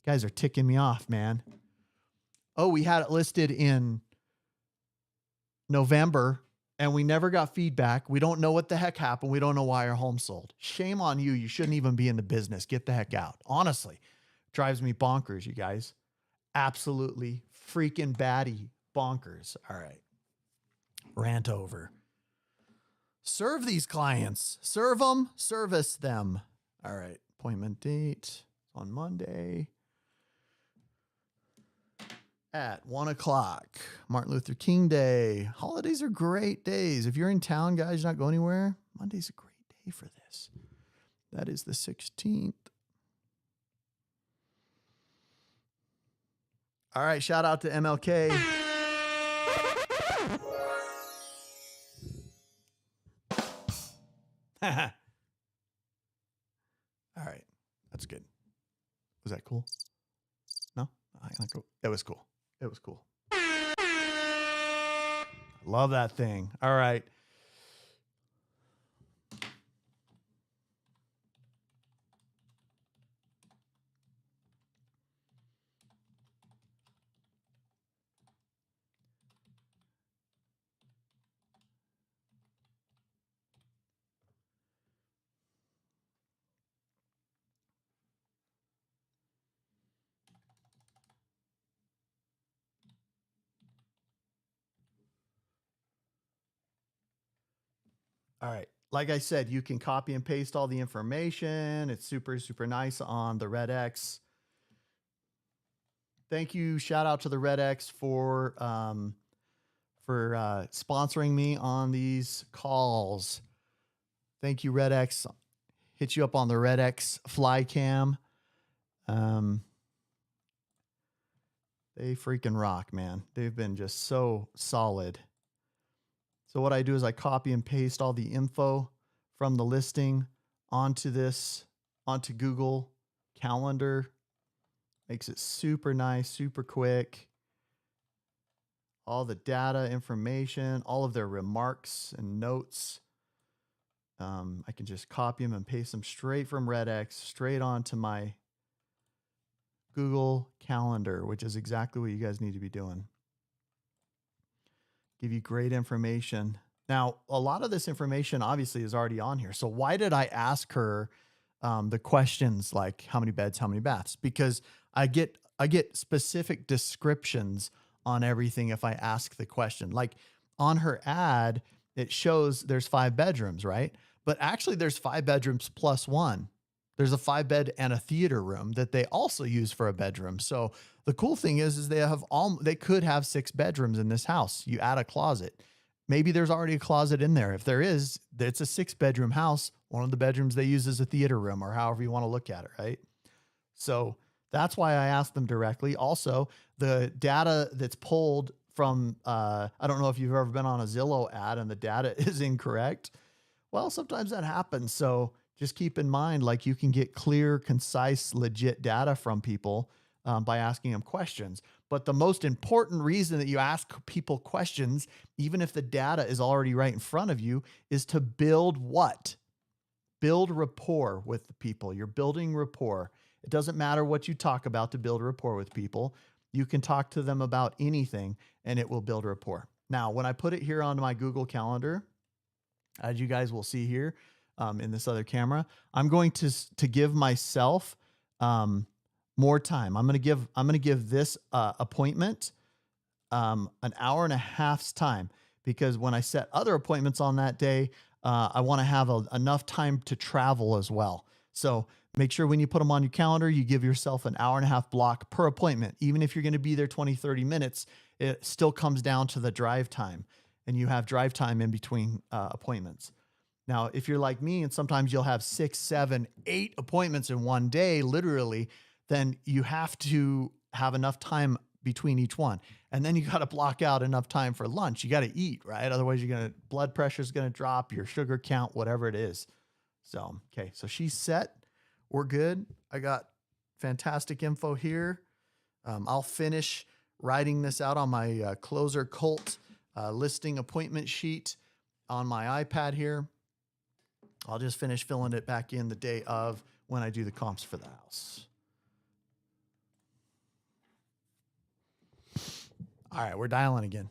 You guys are ticking me off, man. Oh, we had it listed in November and we never got feedback. We don't know what the heck happened. We don't know why our home sold. Shame on you. You shouldn't even be in the business. Get the heck out. Honestly, drives me bonkers, you guys. Absolutely freaking batty bonkers. All right. Rant over. Serve these clients. Serve them. Service them. All right. Appointment date on Monday. at 1:00. Martin Luther King Day. Holidays are great days. If you're in town, guys, not go anywhere. Monday's a great day for this. That is the 16th. All right, shout out to MLK. All right, that's good. Was that cool? No? It was cool. It was cool. Love that thing. All right. All right. Like I said, you can copy and paste all the information. It's super, super nice on the Red X. Thank you. Shout out to the Red X for sponsoring me on these calls. Thank you, Red X. Hit you up on the Red X fly cam. They freaking rock, man. They've been just so solid. So what I do is I copy and paste all the info from the listing onto Google Calendar. Makes it super nice, super quick. All the data, information, all of their remarks and notes. I can just copy them and paste them straight from RedX, straight onto my Google Calendar, which is exactly what you guys need to be doing. Give you great information. Now, a lot of this information obviously is already on here. So why did I ask her the questions like how many beds, how many baths? Because I get specific descriptions on everything if I ask the question. Like on her ad, it shows there's 5 bedrooms, right? But actually there's 5 bedrooms plus 1. There's a 5-bed and a theater room that they also use for a bedroom. So the cool thing is they could have 6 bedrooms in this house. You add a closet. Maybe there's already a closet in there. If there is, it's a 6-bedroom house. One of the bedrooms they use as a theater room or however you want to look at it, right? So that's why I asked them directly. Also, the data that's pulled from, I don't know if you've ever been on a Zillow ad and the data is incorrect. Well, sometimes that happens. So just keep in mind, like you can get clear, concise, legit data from people by asking them questions. But the most important reason that you ask people questions, even if the data is already right in front of you, is to build what? Build rapport with the people. You're building rapport. It doesn't matter what you talk about to build rapport with people. You can talk to them about anything and it will build rapport. Now, when I put it here onto my Google Calendar, as you guys will see here, in this other camera, I'm going to give myself more time. I'm going to give this appointment an hour and a half's time, because when I set other appointments on that day, I want to have enough time to travel as well. So make sure when you put them on your calendar, you give yourself an hour and a half block per appointment. Even if you're going to be there 20, 30 minutes, it still comes down to the drive time, and you have drive time in between appointments. Now, if you're like me and sometimes you'll have 6, 7, 8 appointments in one day, literally, then you have to have enough time between each one. And then you got to block out enough time for lunch. You got to eat, right? Otherwise, blood pressure is going to drop, your sugar count, whatever it is. So, okay. So she's set. We're good. I got fantastic info here. I'll finish writing this out on my Clozer Cult listing appointment sheet on my iPad here. I'll just finish filling it back in the day of when I do the comps for the house. All right, we're dialing again.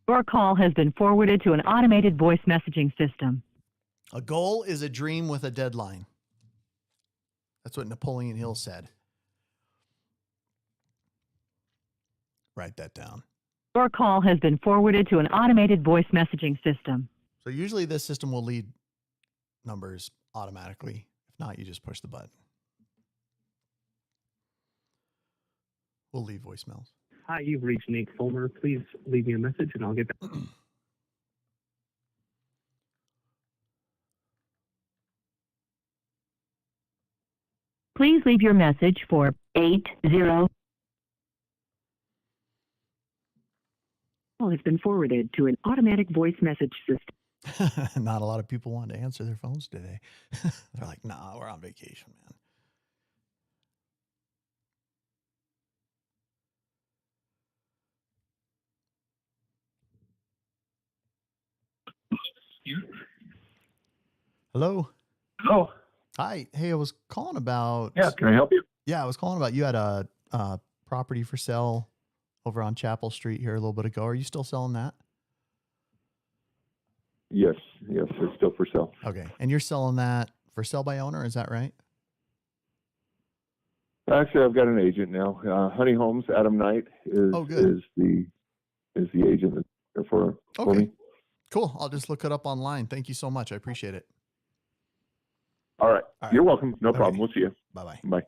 Your call has been forwarded to an automated voice messaging system. A goal is a dream with a deadline. That's what Napoleon Hill said. Write that down. Your call has been forwarded to an automated voice messaging system. So usually this system will lead numbers automatically. If not, you just push the button. We'll leave voicemails. Hi, you've reached Nate Fulmer. Please leave me a message and I'll get back. Please leave your message for 80. Call has been forwarded to an automatic voice message system. Not a lot of people want to answer their phones today. They're like, nah, we're on vacation, man. Hello. Hello. Hi. Hey, I was calling about. Yeah, can I help you? Yeah, I was calling about you had a property for sale over on Chapel Street here a little bit ago. Are you still selling that? Yes, it's still for sale. Okay. And you're selling that for sale by owner, is that right? Actually, I've got an agent now. Honey Homes, Adam Knight is the agent for me. Cool. I'll just look it up online. Thank you so much. I appreciate it. All right. You're welcome. No problem. We'll see you. Bye-bye. Bye.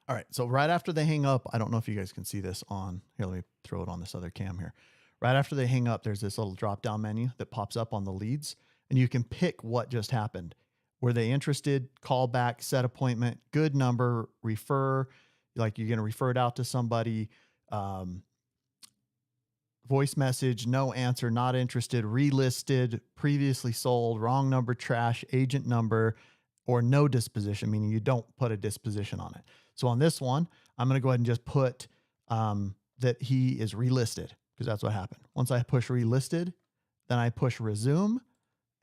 All right. So right after they hang up, I don't know if you guys can see this on here. Let me throw it on this other cam here. Right after they hang up, there's this little drop down menu that pops up on the leads, and you can pick what just happened. Were they interested? Call back, set appointment, good number, refer, like you're going to refer it out to somebody, voice message, no answer, not interested, relisted, previously sold, wrong number, trash, agent number, or no disposition, meaning you don't put a disposition on it. So on this one, I'm going to go ahead and just put that he is relisted, because that's what happened. Once I push relisted, then I push resume,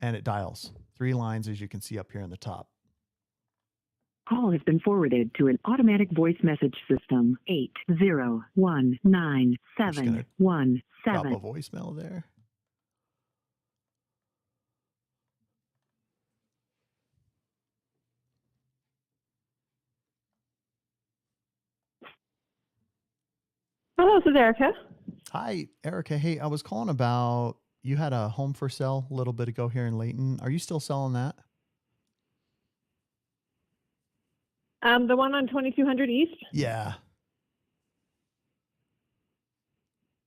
and it dials 3 lines, as you can see up here in the top. Call has been forwarded to an automatic voice message system. 8019717. Drop a voicemail there. Hello, this is Erica. Hi, Erica. Hey, I was calling about, you had a home for sale a little bit ago here in Layton. Are you still selling that? The one on 2200 East? Yeah.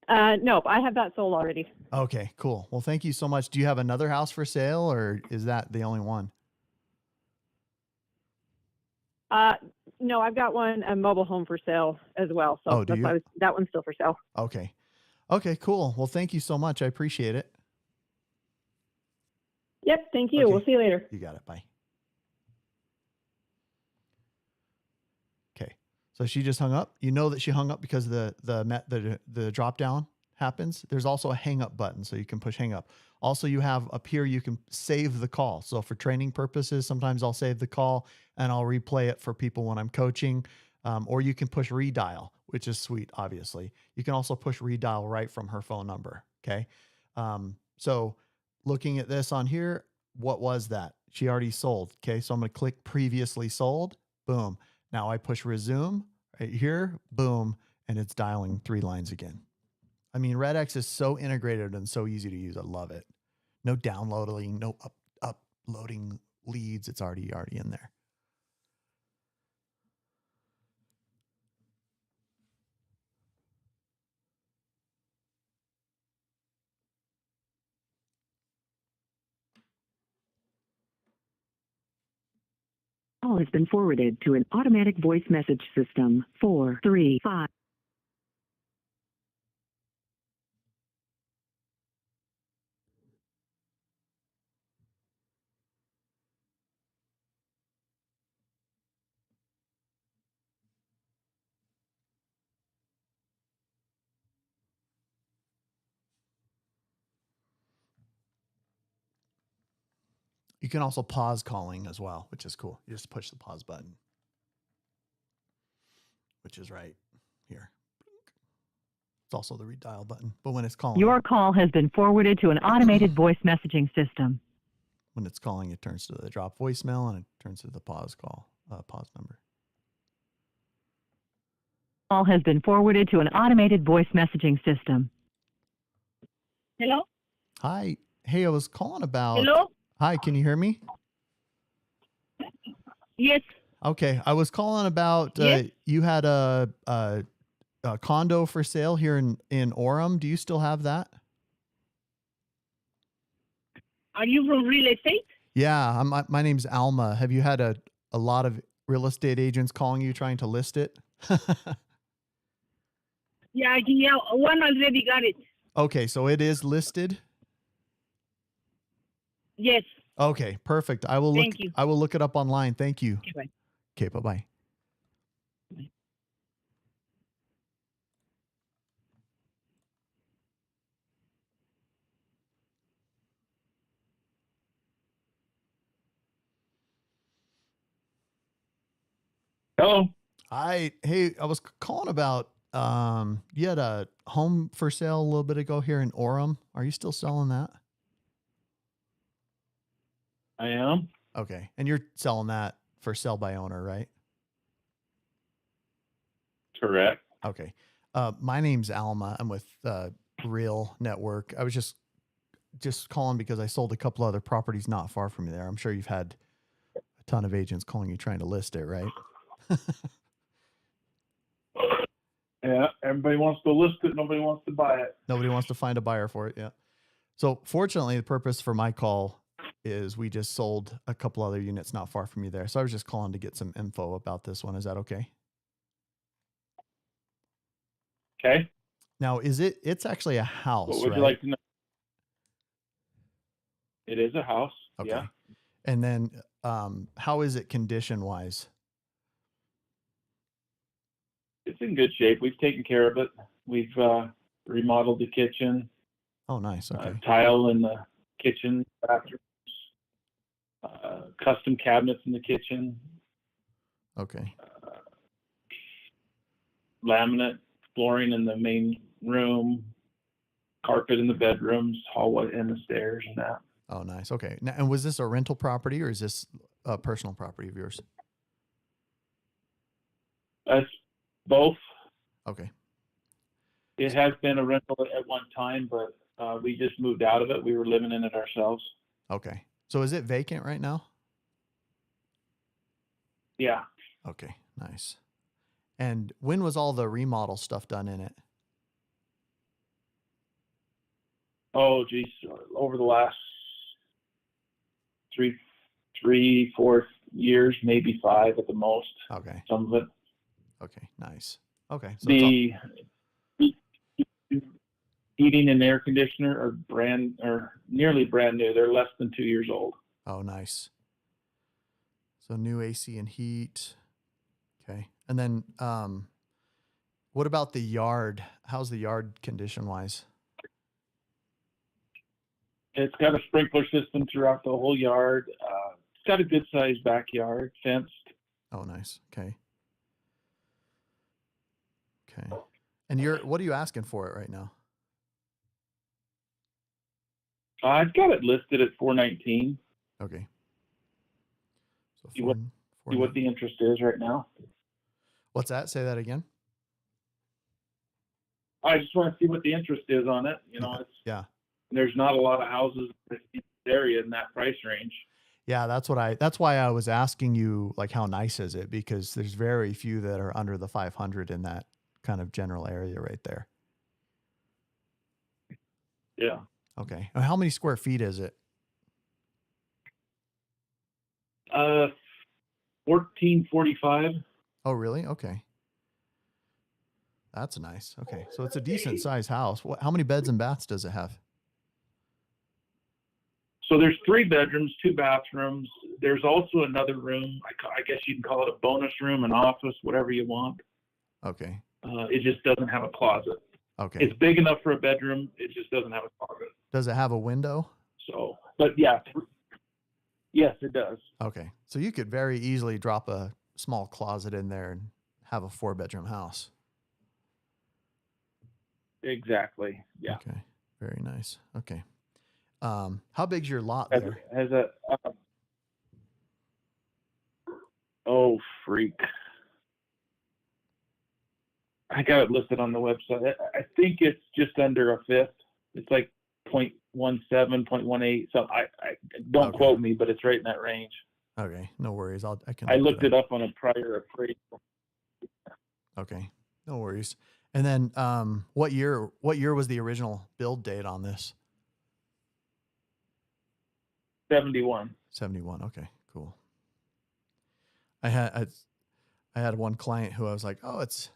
Nope, I have that sold already. Okay, cool. Well, thank you so much. Do you have another house for sale, or is that the only one? No, I've got a mobile home for sale as well. So do you? That one's still for sale. Okay. Okay, cool. Well, thank you so much. I appreciate it. Yep, thank you. Okay. We'll see you later. You got it. Bye. Okay. So she just hung up. You know that she hung up because the drop down happens. There's also a hang up button, so you can push hang up. Also, you have up here, you can save the call. So for training purposes, sometimes I'll save the call and I'll replay it for people when I'm coaching. Or you can push redial, which is sweet, obviously. You can also push redial right from her phone number. Okay. So looking at this on here, what was that? She already sold. Okay. So I'm going to click previously sold. Boom. Now I push resume right here. Boom. And it's dialing 3 lines again. I mean, RedX is so integrated and so easy to use. I love it. No downloading, no uploading leads. It's already in there. Call has been forwarded to an automatic voice message system. 435. You can also pause calling as well, which is cool. You just push the pause button, which is right here. It's also the redial button, but when it's calling. Your call has been forwarded to an automated voice messaging system. When it's calling, it turns to the drop voicemail and it turns to the pause call, pause number. Call has been forwarded to an automated voice messaging system. Hello? Hi. Hey, I was calling about. Hello? Hi, can you hear me? Yes. Okay, I was calling about. Yes. You had a condo for sale here in Orem. Do you still have that? Are you from real estate? Yeah, my name's Alma. Have you had a lot of real estate agents calling you trying to list it? Yeah, one already got it. Okay, so it is listed. Yes. Okay, perfect. I will Thank you. I will look it up online. Thank you. Okay, bye. Okay, bye-bye. Hello. Hi. Hey, I was calling about you had a home for sale a little bit ago here in Orem. Are you still selling that? I am. Okay. And you're selling that for sell by owner, right? Correct. Okay. My name's Alma. I'm with Real Network. I was just calling because I sold a couple other properties not far from you there. I'm sure you've had a ton of agents calling you trying to list it, right? Yeah, everybody wants to list it. Nobody wants to buy it. Nobody wants to find a buyer for it. Yeah. So fortunately, the purpose for my call is we just sold a couple other units not far from you there. So I was just calling to get some info about this one. Is that okay? Okay. Now, it's actually a house, What would right? you like to know? It is a house. Okay. Yeah. And then how is it condition wise? It's in good shape. We've taken care of it. We've remodeled the kitchen. Oh, nice. Okay. Tile in the kitchen, bathrooms, custom cabinets in the kitchen. Okay. Laminate flooring in the main room, carpet in the bedrooms, hallway and the stairs and that. Oh, nice. Okay. Now, and was this a rental property or is this a personal property of yours? That's both. Okay. It has been a rental at one time, but we just moved out of it. We were living in it ourselves. Okay. So is it vacant right now? Yeah. Okay. Nice. And when was all the remodel stuff done in it? Oh, geez. Over the last 4 years, maybe 5 at the most. Okay. Some of it. Okay. Nice. Okay. So The heating and air conditioner are nearly brand new. They're less than 2 years old. oh, nice. So new AC and heat. Okay. And then what about the yard? How's the yard condition wise? It's got a sprinkler system throughout the whole yard. It's got a good sized backyard, fenced. Oh, nice. Okay. Okay. And what are you asking for it right now? I've got it listed at $419. Okay. So See what the interest is right now. What's that? Say that again. I just want to see what the interest is on it. You know, yeah. There's not a lot of houses in this area in that price range. Yeah, that's why I was asking you, like, how nice is it? Because there's very few that are under the 500 in that kind of general area right there. Yeah. Okay. And how many square feet is it? 1445. Oh, really? Okay. That's nice. Okay. So it's a decent sized house. How many beds and baths does it have? So there's 3 bedrooms, 2 bathrooms. There's also another room. I guess you can call it a bonus room, an office, whatever you want. Okay. It just doesn't have a closet. Okay. It's big enough for a bedroom. It just doesn't have a closet. Does it have a window? So, but yeah, yes, it does. Okay. So you could very easily drop a small closet in there and have a 4-bedroom house. Exactly. Yeah. Okay. Very nice. Okay. How big's your lot there? Oh, freak. I got it listed on the website. I think it's just under a fifth. It's like 0.17, 0.18. So I don't quote me, but it's right in that range. Okay, no worries. I looked it up on a prior appraisal. Okay, no worries. And then what year was the original build date on this? 71. 71. Okay, cool. I had one client who I was like, "Oh, it's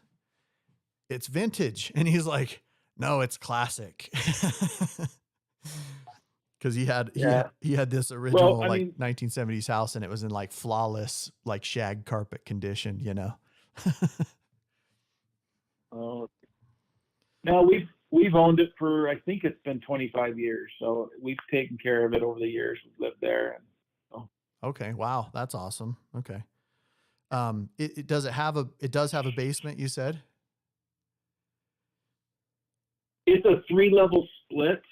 vintage," and he's like, "No, it's classic." Because he had this original 1970s house, and it was in like flawless, like shag carpet condition, you know. Oh, no, we've owned it for, I think it's been 25 years, so we've taken care of it over the years. We've lived there. And, so. Okay, wow, that's awesome. Okay, it does have a basement, you said? It's a 3-level split.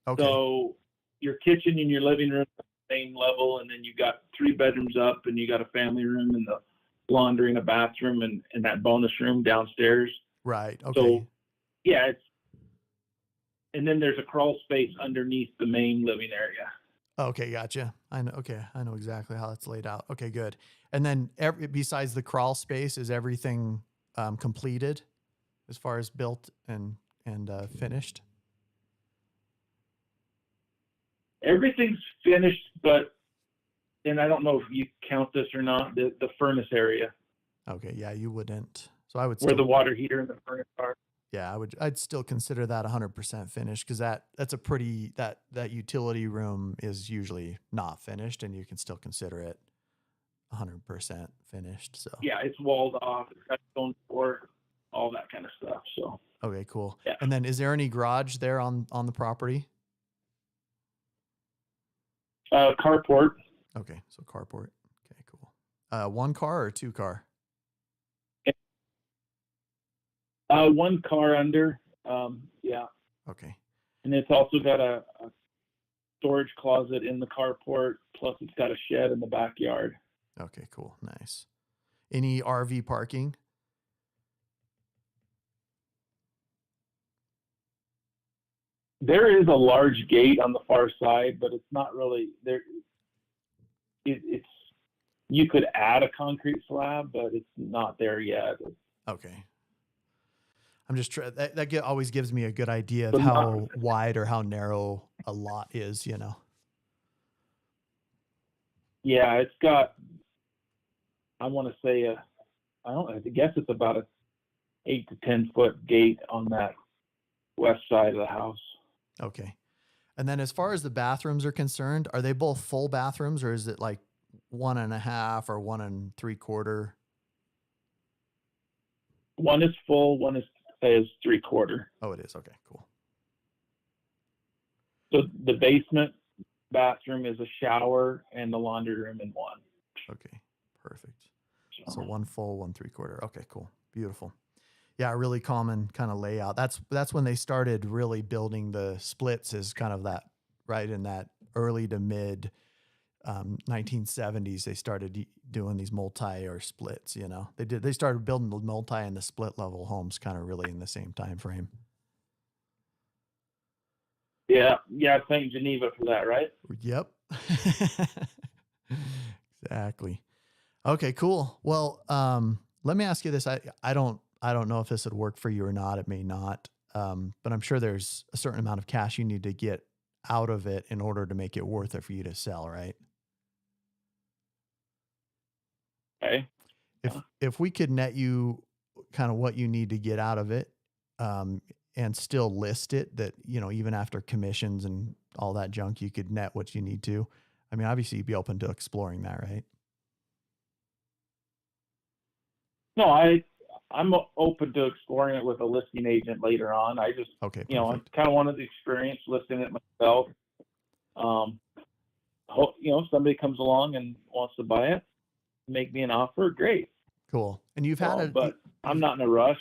Okay. So your kitchen and your living room are the same level, and then you got 3 bedrooms up, and you got a family room and the laundry and a bathroom and that bonus room downstairs. Right. Okay. So yeah, and then there's a crawl space underneath the main living area. Okay, gotcha. I know. Okay, I know exactly how it's laid out. Okay, good. And then besides the crawl space, is everything completed as far as built and finished? Everything's finished, and I don't know if you count this or not, the furnace area. Okay, yeah, you wouldn't. So I would where the water heater and the furnace are. Yeah, I'd still consider that 100% finished, because that's a pretty that utility room is usually not finished, and you can still consider it 100% finished. So yeah, it's walled off, it's got stone floor, all that kind of stuff. So okay, cool. Yeah. And then is there any garage there on the property? Carport. Okay, so carport. Okay, cool. 1 car or 2 car? 1 car under. Yeah. Okay. And it's also got a storage closet in the carport, plus it's got a shed in the backyard. Okay, cool. Nice. Any RV parking? There is a large gate on the far side, but it's not really there. It's you could add a concrete slab, but it's not there yet. Okay. I'm just trying. That always gives me a good idea of how wide or how narrow a lot is, you know. Yeah, it's got. I want to say I guess it's about a 8 to 10 foot gate on that west side of the house. Okay. And then as far as the bathrooms are concerned, are they both full bathrooms, or is it like 1.5 or 1 3/4? One is full, one is 3/4. Oh, it is. Okay, cool. So the basement bathroom is a shower and the laundry room in one. Okay, perfect. So 1 full, 1 3/4. Okay, cool. Beautiful. Yeah, really common kind of layout. That's when they started really building the splits, is kind of that right in that early to mid 1970s. They started doing these multi or splits, you know. They started building the multi and the split level homes kind of really in the same time frame. Yeah, thank Geneva for that, right? Yep. Exactly. Okay, cool. Well, let me ask you this. I don't know if this would work for you or not. It may not. But I'm sure there's a certain amount of cash you need to get out of it in order to make it worth it for you to sell, right? Okay. If we could net you kind of what you need to get out of it, and still list it, that, you know, even after commissions and all that junk, you could net what you need to. I mean, obviously you'd be open to exploring that, right? No, I'm open to exploring it with a listing agent later on. I just, okay, you know, I kind of wanted the experience listing it myself. You know, if somebody comes along and wants to buy it, make me an offer, great. Cool. And you've had it, but I'm not in a rush.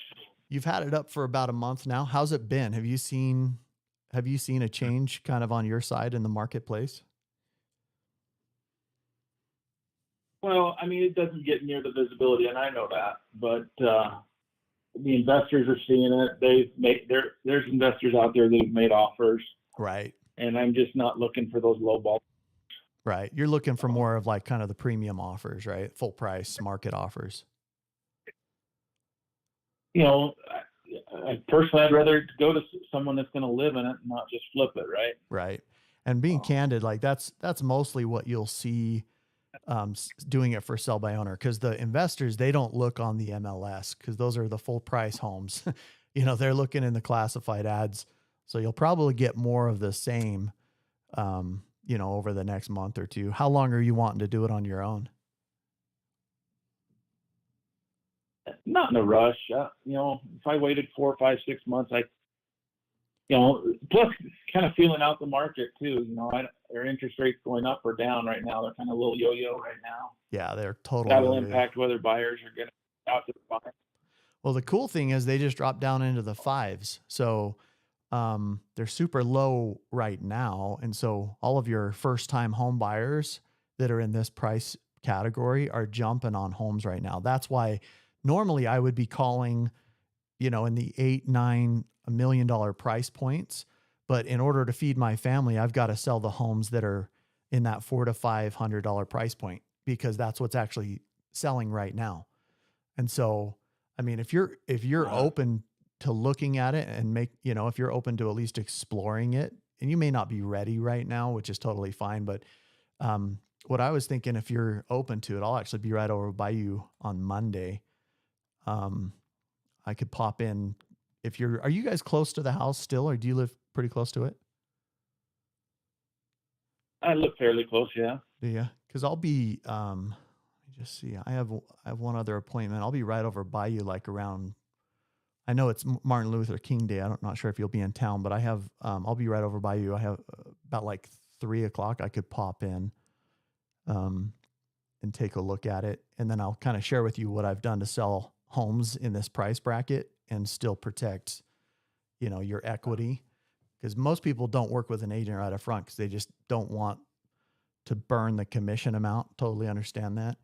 You've had it up for about a month now. How's it been? Have you seen a change kind of on your side in the marketplace? Well, I mean, it doesn't get near the visibility, and I know that, but the investors are seeing it. There's investors out there that have made offers. Right. And I'm just not looking for those low ball. Right. You're looking for more of like kind of the premium offers, right? Full price market offers. You know, personally, I'd rather go to someone that's going to live in it and not just flip it. Right. Right. And being candid, like that's mostly what you'll see doing it for sell by owner, because the investors, they don't look on the MLS because those are the full price homes. You know, they're looking in the classified ads. So you'll probably get more of the same, you know, over the next month or two. How long are you wanting to do it on your own? Not in a rush. You know, if I waited 4, 5, 6 months, you know, plus kind of feeling out the market too. You know, are interest rates going up or down right now? They're kind of a little yo-yo right now. Yeah, they're totally. That'll impact whether buyers are going to out to buy. Well, the cool thing is they just dropped down into the 5s. So they're super low right now. And so all of your first time home buyers that are in this price category are jumping on homes right now. That's why normally I would be calling, you know, in the $8, $9, $1 million price points. But in order to feed my family, I've got to sell the homes that are in that $400 to $500 price point, because that's what's actually selling right now. And so, I mean, if you're open to looking at it and you know, if you're open to at least exploring it, and you may not be ready right now, which is totally fine. But what I was thinking, if you're open to it, I'll actually be right over by you on Monday. I could pop in are you guys close to the house still, or do you live pretty close to it? I live fairly close. Yeah. Yeah. Cause I'll be, let me just see. I have one other appointment. I'll be right over by you, like around, I know it's Martin Luther King Day. I'm not sure if you'll be in town, but I have, I'll be right over by you. I have about like 3:00. I could pop in, and take a look at it. And then I'll kind of share with you what I've done to sell homes in this price bracket and still protect, you know, your equity. Because most people don't work with an agent right up front because they just don't want to burn the commission amount. Totally understand that.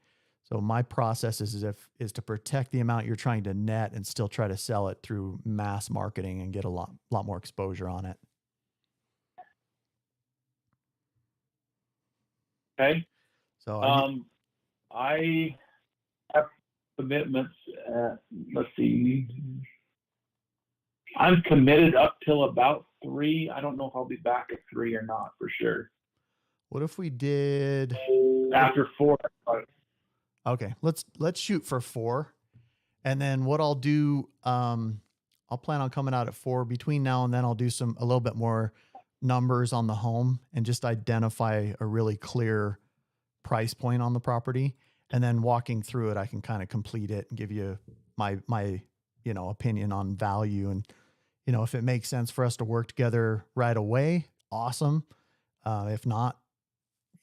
So my process is to protect the amount you're trying to net and still try to sell it through mass marketing and get a lot more exposure on it. Okay. So I have commitments. Let's see. I'm committed up till about 3. I don't know if I'll be back at 3 or not for sure. What if we did after 4? Okay, let's shoot for 4. And then what I'll do, I'll plan on coming out at 4. Between now and then, I'll do a little bit more numbers on the home and just identify a really clear price point on the property. And then walking through it, I can kind of complete it and give you my, you know, opinion on value. And, you know, if it makes sense for us to work together right away, awesome. If not,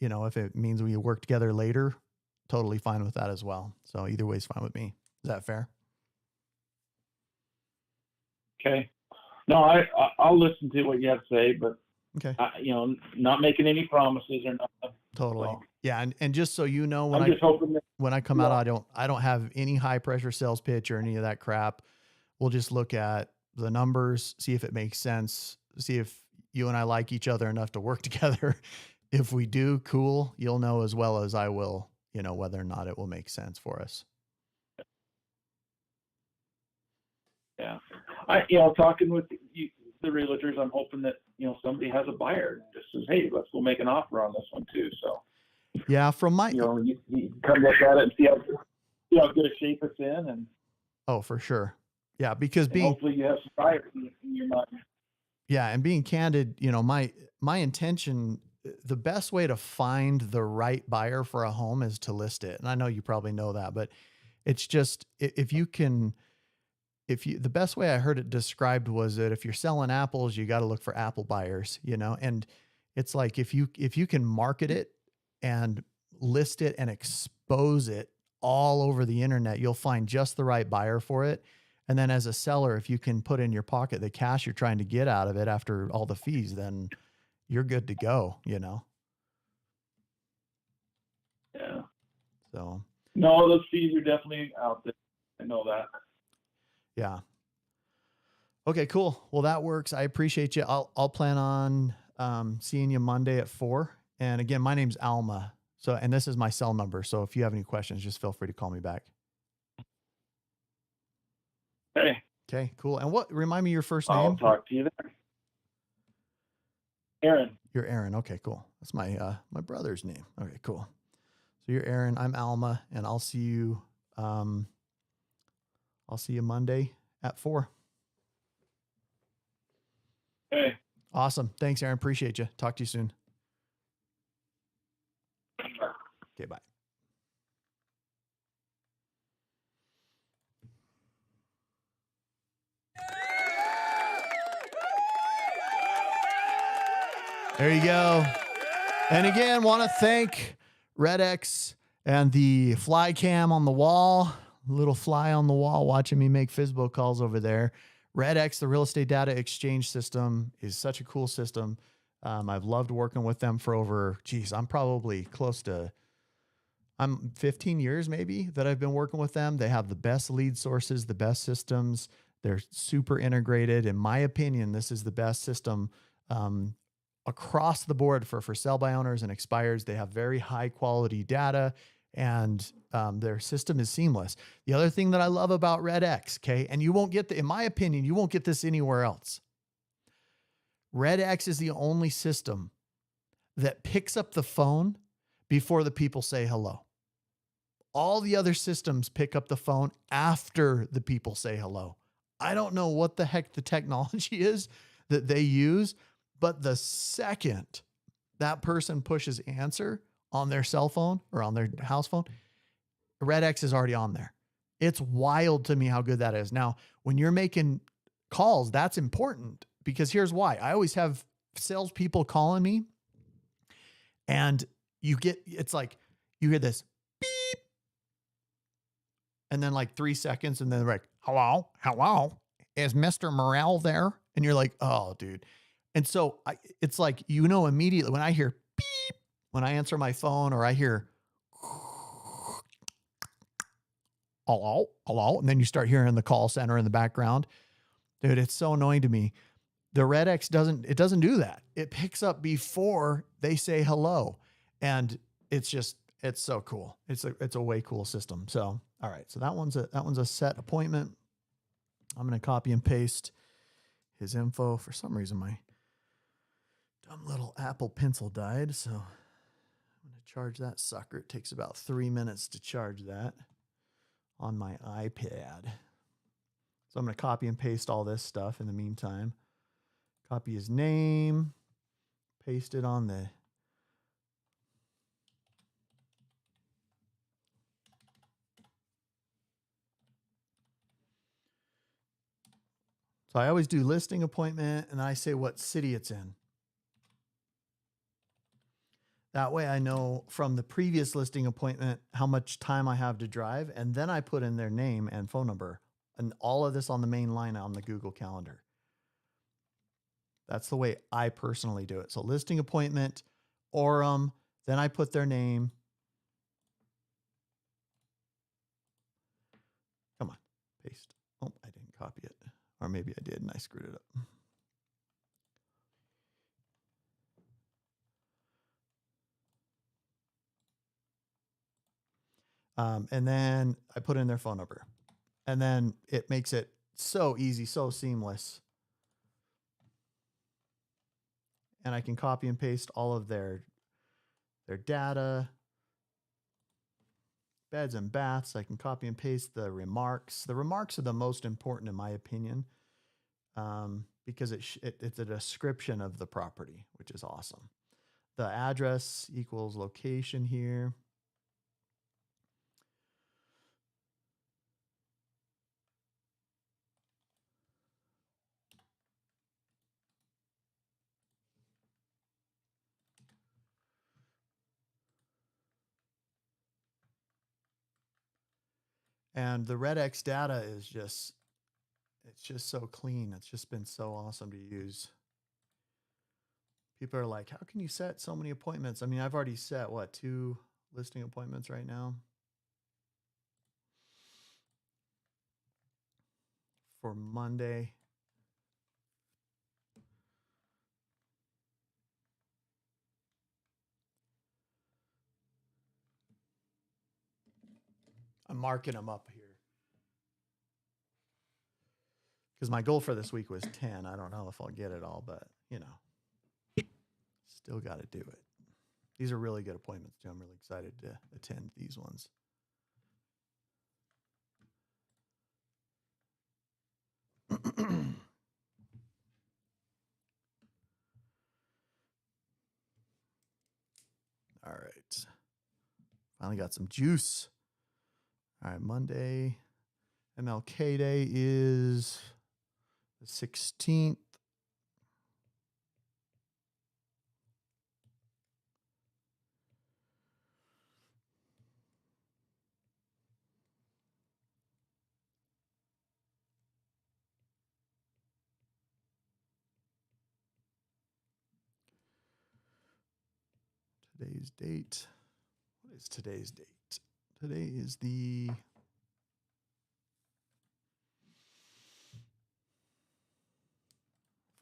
you know, if it means we work together later, totally fine with that as well. So either way is fine with me. Is that fair? Okay. No, I'll listen to what you have to say, but okay, you know, not making any promises or nothing. Totally. So, yeah. And just so you know, I'm just hoping that, when I come out, I don't have any high pressure sales pitch or any of that crap. We'll just look at the numbers, see if it makes sense, see if you and I like each other enough to work together. If we do, cool. You'll know as well as I will, you know, whether or not it will make sense for us. Yeah. You know, talking with the realtors, I'm hoping that, you know, somebody has a buyer and just says, hey, let's go make an offer on this one too. So, yeah, from my, you know, you come look at it and see how good a shape it's in. And oh, for sure. Yeah. Because hopefully you have some buyers in your mind. Yeah. And being candid, you know, my intention, the best way to find the right buyer for a home is to list it. And I know you probably know that, but it's just, the best way I heard it described was that if you're selling apples, you got to look for apple buyers, you know? And it's like, if you can market it and list it and expose it all over the internet, you'll find just the right buyer for it. And then as a seller, if you can put in your pocket the cash you're trying to get out of it after all the fees, then you're good to go, you know? Yeah. So. No, those fees are definitely out there. I know that. Yeah. Okay, cool. Well, that works. I appreciate you. I'll plan on seeing you Monday at 4. And again, my name's Alma. So, and this is my cell number. So if you have any questions, just feel free to call me back. Hey. Okay, cool. And remind me your first name? I'll talk to you there. Aaron. You're Aaron. Okay, cool. That's my my brother's name. Okay, cool. So you're Aaron. I'm Alma, and I'll see you Monday at 4. Hey. Awesome. Thanks, Aaron. Appreciate you. Talk to you soon. Okay, bye. There you go. And again, want to thank RedX and the fly cam on the wall, little fly on the wall watching me make FSBO calls over there. RedX, the real estate data exchange system, is such a cool system. I've loved working with them for over, I'm probably I'm 15 years maybe that I've been working with them. They have the best lead sources, the best systems. They're super integrated. In my opinion, this is the best system across the board for sell by owners and expireds. They have very high quality data, and their system is seamless. The other thing that I love about RedX, okay, and you won't get in my opinion, you won't get this anywhere else. RedX is the only system that picks up the phone before the people say hello. All the other systems pick up the phone after the people say hello. I don't know what the heck the technology is that they use, but the second that person pushes answer on their cell phone or on their house phone, RedX is already on there. It's wild to me how good that is. Now, when you're making calls, that's important because here's why. I always have salespeople calling me, and it's like you hear this beep, and then like 3 seconds, and then they're like, hello, is Mr. Morrell there? And you're like, oh, dude. And so it's like, immediately when I hear beep, when I answer my phone, or I hear hello, and then you start hearing the call center in the background. Dude, it's so annoying to me. The RedX doesn't do that. It picks up before they say hello. And it's so cool. It's a way cool system. So, all right. So that one's a set appointment. I'm going to copy and paste his info. For some reason, my dumb little Apple Pencil died. So I'm going to charge that sucker. It takes about 3 minutes to charge that on my iPad. So I'm going to copy and paste all this stuff in the meantime. Copy his name, paste it on the So I always do listing appointment, and I say what city it's in. That way I know from the previous listing appointment how much time I have to drive, and then I put in their name and phone number, and all of this on the main line on the Google Calendar. That's the way I personally do it. So listing appointment, Orem, then I put their name. Come on, paste. Oh, I didn't copy it. Or maybe I did and I screwed it up. And then I put in their phone number. And then it makes it so easy, so seamless. And I can copy and paste all of their data, beds and baths. I can copy and paste the remarks. The remarks are the most important in my opinion, because it's a description of the property, which is awesome. The address equals location here. And the RedX data is it's just so clean. It's just been so awesome to use. People are like, how can you set so many appointments? I mean, I've already set 2 listing appointments right now. for Monday. I'm marking them up here because my goal for this week was 10. I don't know if I'll get it all, but still got to do it. These are really good appointments too. I'm really excited to attend these ones. All right. Finally got some juice. All right. Monday, MLK Day is the 16th. Today's date. What is today's date? Today is the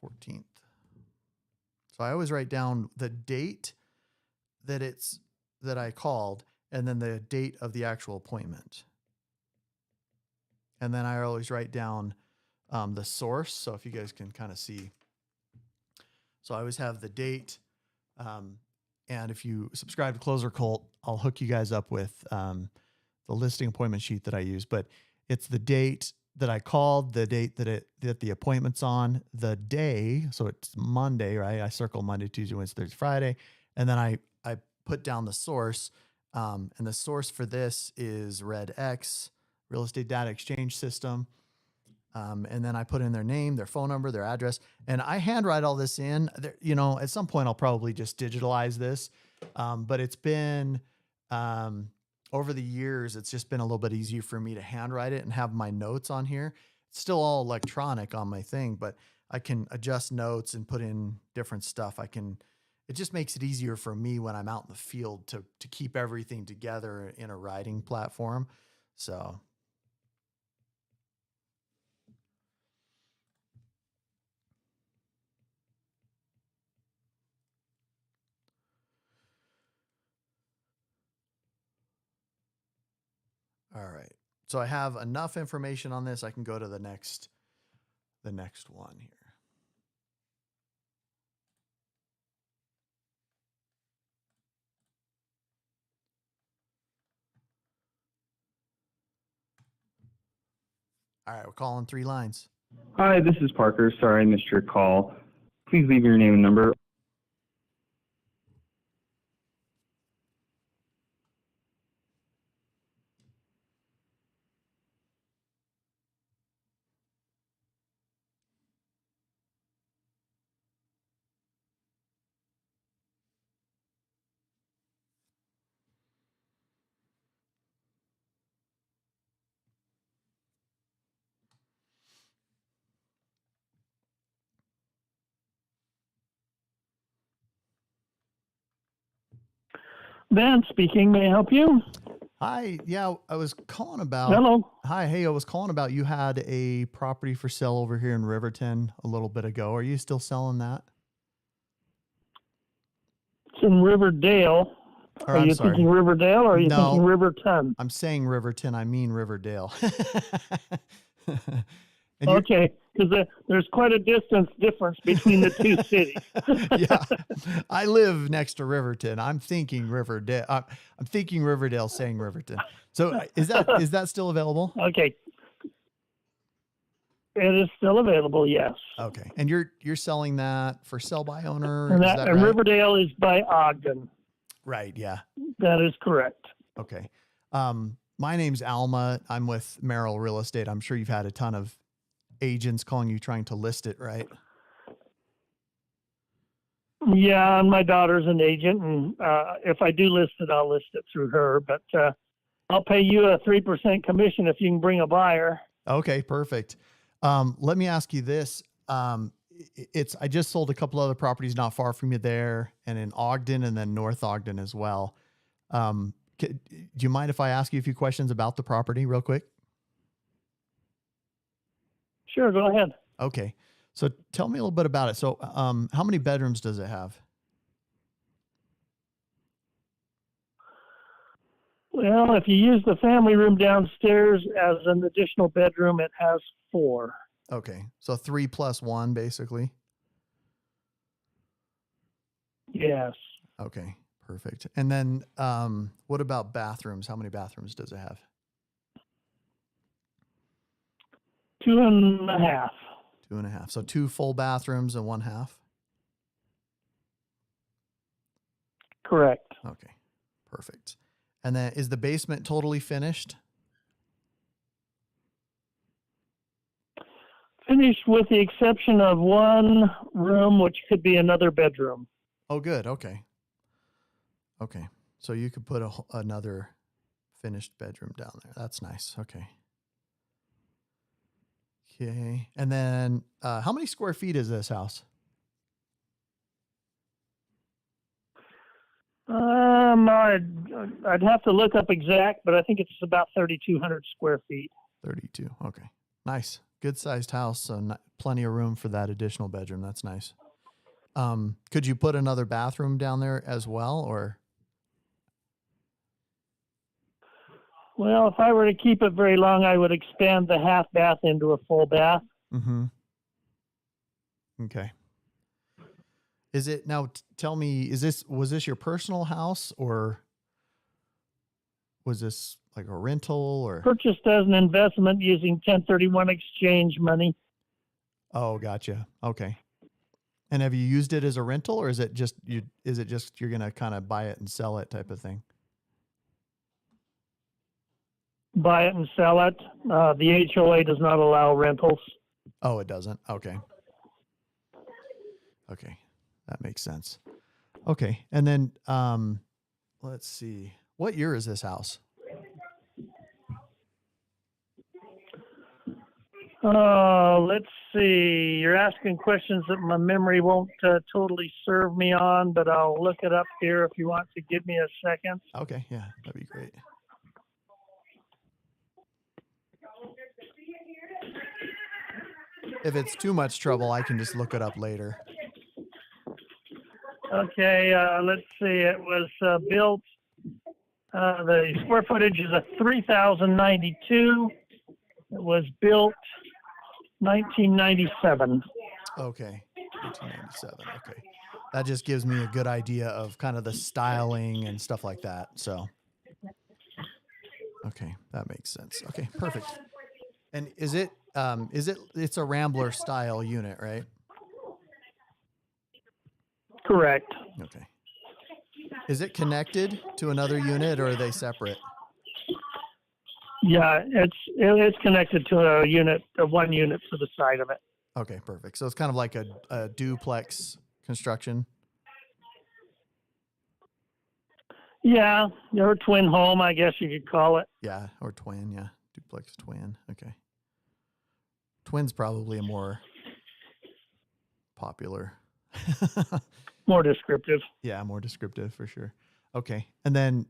14th. So I always write down the date that I called and then the date of the actual appointment. And then I always write down the source. So if you guys can kind of see. So I always have the date. And if you subscribe to Clozer Cult, I'll hook you guys up with the listing appointment sheet that I use. But it's the date that I called, the date that the appointment's on, the day. So it's Monday, right? I circle Monday, Tuesday, Wednesday, Thursday, Friday. And then I put down the source. And the source for this is RedX, Real Estate Data Exchange System. And then I put in their name, their phone number, their address, and I handwrite all this in. At some point I'll probably just digitalize this. But it's been, over the years, it's just been a little bit easier for me to handwrite it and have my notes on here. It's still all electronic on my thing, but I can adjust notes and put in different stuff. It just makes it easier for me when I'm out in the field to keep everything together in a writing platform. So. All right. So I have enough information on this. I can go to the next one here. All right. We're calling 3 lines. Hi, this is Parker. Sorry I missed your call. Please leave your name and number. Ben speaking. May I help you? Hi. Yeah, I was calling about. Hello. Hi. Hey, I was calling about you had a property for sale over here in Riverton a little bit ago. Are you still selling that? It's in Riverdale. Or, are you thinking Riverdale or are you thinking Riverton? I'm saying Riverton. I mean Riverdale. Okay, because there's quite a distance difference between the two cities. Yeah, I live next to Riverton. I'm thinking Riverdale. I'm thinking Riverdale, saying Riverton. So is that still available? Okay, it is still available. Yes. Okay, and you're selling that for sell by owner. And, is that and right? Riverdale is by Ogden. Right. Yeah. That is correct. Okay. My name's Alma. I'm with Merrill Real Estate. I'm sure you've had a ton of agents calling you trying to list it, right? Yeah, and my daughter's an agent, and if I do list it, I'll list it through her. But I'll pay you a 3% commission if you can bring a buyer. Okay, perfect. Let me ask you this. I just sold a couple other properties not far from you there, and in Ogden, and then North Ogden as well. Do you mind if I ask you a few questions about the property real quick? Sure, go ahead. Okay. So tell me a little bit about it. So, how many bedrooms does it have? Well, if you use the family room downstairs as an additional bedroom, it has 4. Okay. So 3 plus 1, basically. Yes. Okay. Perfect. And then, what about bathrooms? How many bathrooms does it have? 2.5. 2.5. So 2 full bathrooms and 1 half. Correct. Okay. Perfect. And then is the basement totally finished? Finished with the exception of one room, which could be another bedroom. Oh, good. Okay. Okay. So you could put another finished bedroom down there. That's nice. Okay. Okay. And then how many square feet is this house? I'd have to look up exact, but I think it's about 3,200 square feet. 32. Okay. Nice. Good sized house. So plenty of room for that additional bedroom. That's nice. Could you put another bathroom down there as well, or? Well, if I were to keep it very long, I would expand the half bath into a full bath. Mm-hmm. Okay. Is it now? Tell me, was this your personal house, or was this like a rental, or purchased as an investment using 1031 exchange money? Oh, gotcha. Okay. And have you used it as a rental, or is it just you're gonna kind of buy it and sell it type of thing? Buy it and sell it. The HOA does not allow rentals. Oh, it doesn't. Okay. Okay. That makes sense. Okay. And then, let's see. What year is this house? Let's see. You're asking questions that my memory won't totally serve me on, but I'll look it up here if you want to give me a second. Okay. Yeah, that'd be great. If it's too much trouble, I can just look it up later. Okay, let's see. It was built, the square footage is 3,092. It was built 1997. Okay, 1997. Okay. That just gives me a good idea of kind of the styling and stuff like that. So, okay, that makes sense. Okay, perfect. And it's a Rambler style unit, right? Correct. Okay. Is it connected to another unit, or are they separate? Yeah, it's connected to one unit to the side of it. Okay, perfect. So it's kind of like a duplex construction. Yeah, or twin home, I guess you could call it. Yeah, or twin. Yeah, duplex twin. Okay. Twin's probably a more popular. More descriptive. Yeah, more descriptive for sure. Okay. And then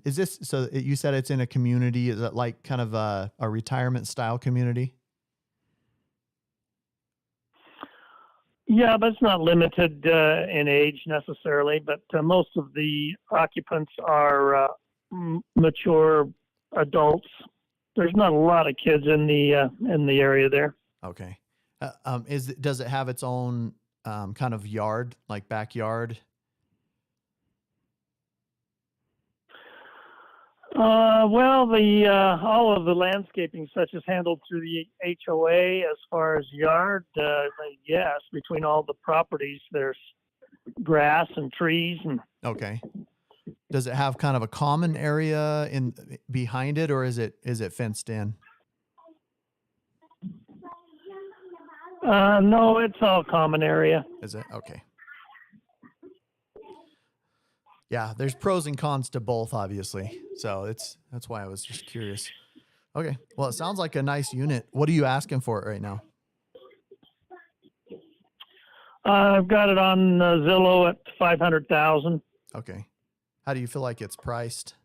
is this, so you said it's in a community. Is it like kind of a retirement style community? Yeah, but it's not limited in age necessarily, but most of the occupants are mature adults. There's not a lot of kids in the area there. Okay. Does it have its own kind of yard, like backyard? Well, all of the landscaping such is handled through the HOA. As far as yard, yes, between all the properties, there's grass and trees and. Okay. Does it have kind of a common area behind it, or is it fenced in? No, it's all common area. Is it? Okay. Yeah, there's pros and cons to both, obviously. So that's why I was just curious. Okay. Well, it sounds like a nice unit. What are you asking for it right now? I've got it on Zillow at $500,000. Okay. How do you feel like it's priced?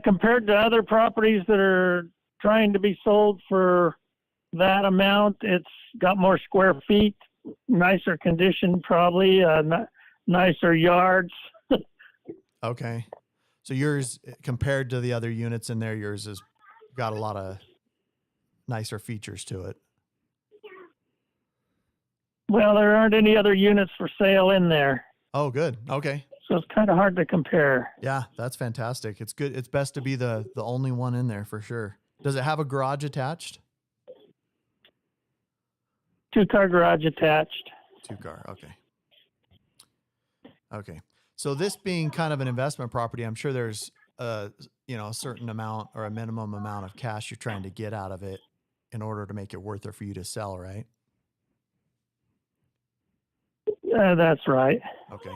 Compared to other properties that are trying to be sold for that amount. It's got more square feet, nicer condition, probably nicer yards. Okay. So yours, compared to the other units in there, yours has got a lot of nicer features to it. Well, there aren't any other units for sale in there. Oh, good. Okay. So it's kind of hard to compare. Yeah, that's fantastic. It's good. It's best to be the only one in there for sure. Does it have a garage attached? 2-car garage attached. 2-car. Okay. Okay. So this being kind of an investment property, I'm sure there's a certain amount or a minimum amount of cash you're trying to get out of it in order to make it worth it for you to sell, right? That's right. Okay.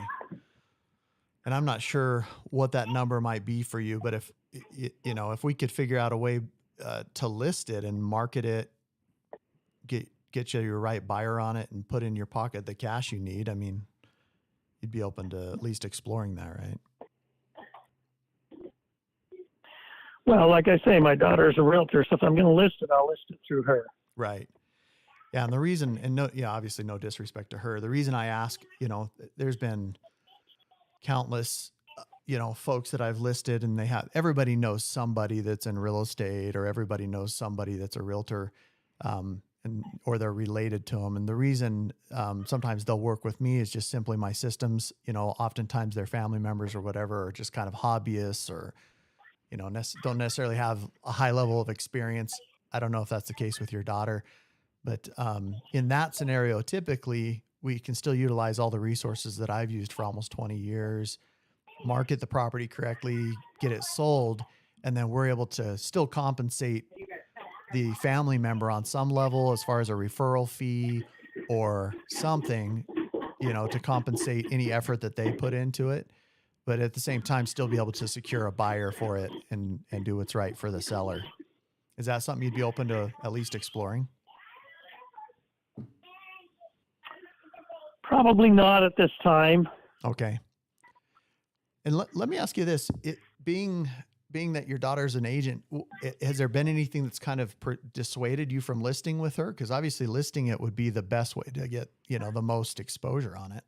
And I'm not sure what that number might be for you, but if we could figure out a way to list it and market it, get you your right buyer on it and put in your pocket the cash you need, I mean, you'd be open to at least exploring that, right? Well, like I say, my daughter is a realtor, so if I'm going to list it, I'll list it through her. Right. Yeah, and the reason, and obviously no disrespect to her. The reason I ask, there's been countless, folks that I've listed, and everybody knows somebody that's in real estate, or everybody knows somebody that's a realtor, or they're related to them. And the reason sometimes they'll work with me is just simply my systems. Oftentimes their family members or whatever are just kind of hobbyists, or don't necessarily have a high level of experience. I don't know if that's the case with your daughter. But in that scenario, typically, we can still utilize all the resources that I've used for almost 20 years, market the property correctly, get it sold, and then we're able to still compensate the family member on some level as far as a referral fee or something, to compensate any effort that they put into it. But at the same time, still be able to secure a buyer for it and do what's right for the seller. Is that something you'd be open to at least exploring? Probably not at this time. Okay. And let me ask you this: being that your daughter's an agent, has there been anything that's kind of dissuaded you from listing with her? Because obviously, listing it would be the best way to get the most exposure on it.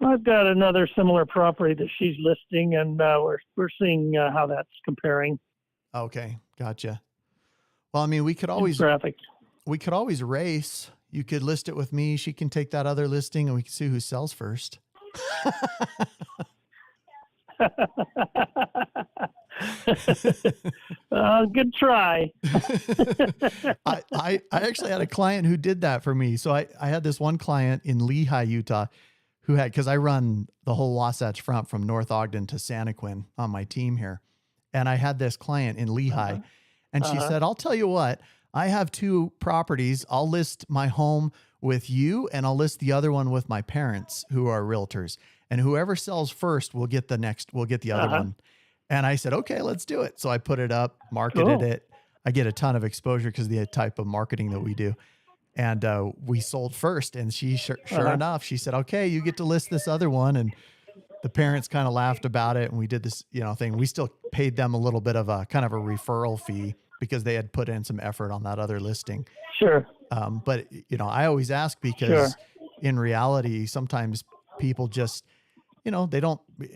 I've got another similar property that she's listing, and we're seeing how that's comparing. Okay, gotcha. Well, I mean, we could always race. You could list it with me. She can take that other listing, and we can see who sells first. Good try. I actually had a client who did that for me. So I had this one client in Lehi, Utah, who because I run the whole Wasatch Front from North Ogden to Santaquin on my team here. And I had this client in Lehi, and she said, I'll tell you what, I have 2 properties. I'll list my home with you, and I'll list the other one with my parents who are realtors. And whoever sells first will get the other one. And I said, okay, let's do it. So I put it up, marketed it. I get a ton of exposure because of the type of marketing that we do. And we sold first. And she, sure enough, she said, okay, you get to list this other one. And the parents kind of laughed about it. And we did this, thing. We still paid them a little bit of a kind of a referral fee because they had put in some effort on that other listing. Sure. But, I always ask because in reality, sometimes people just,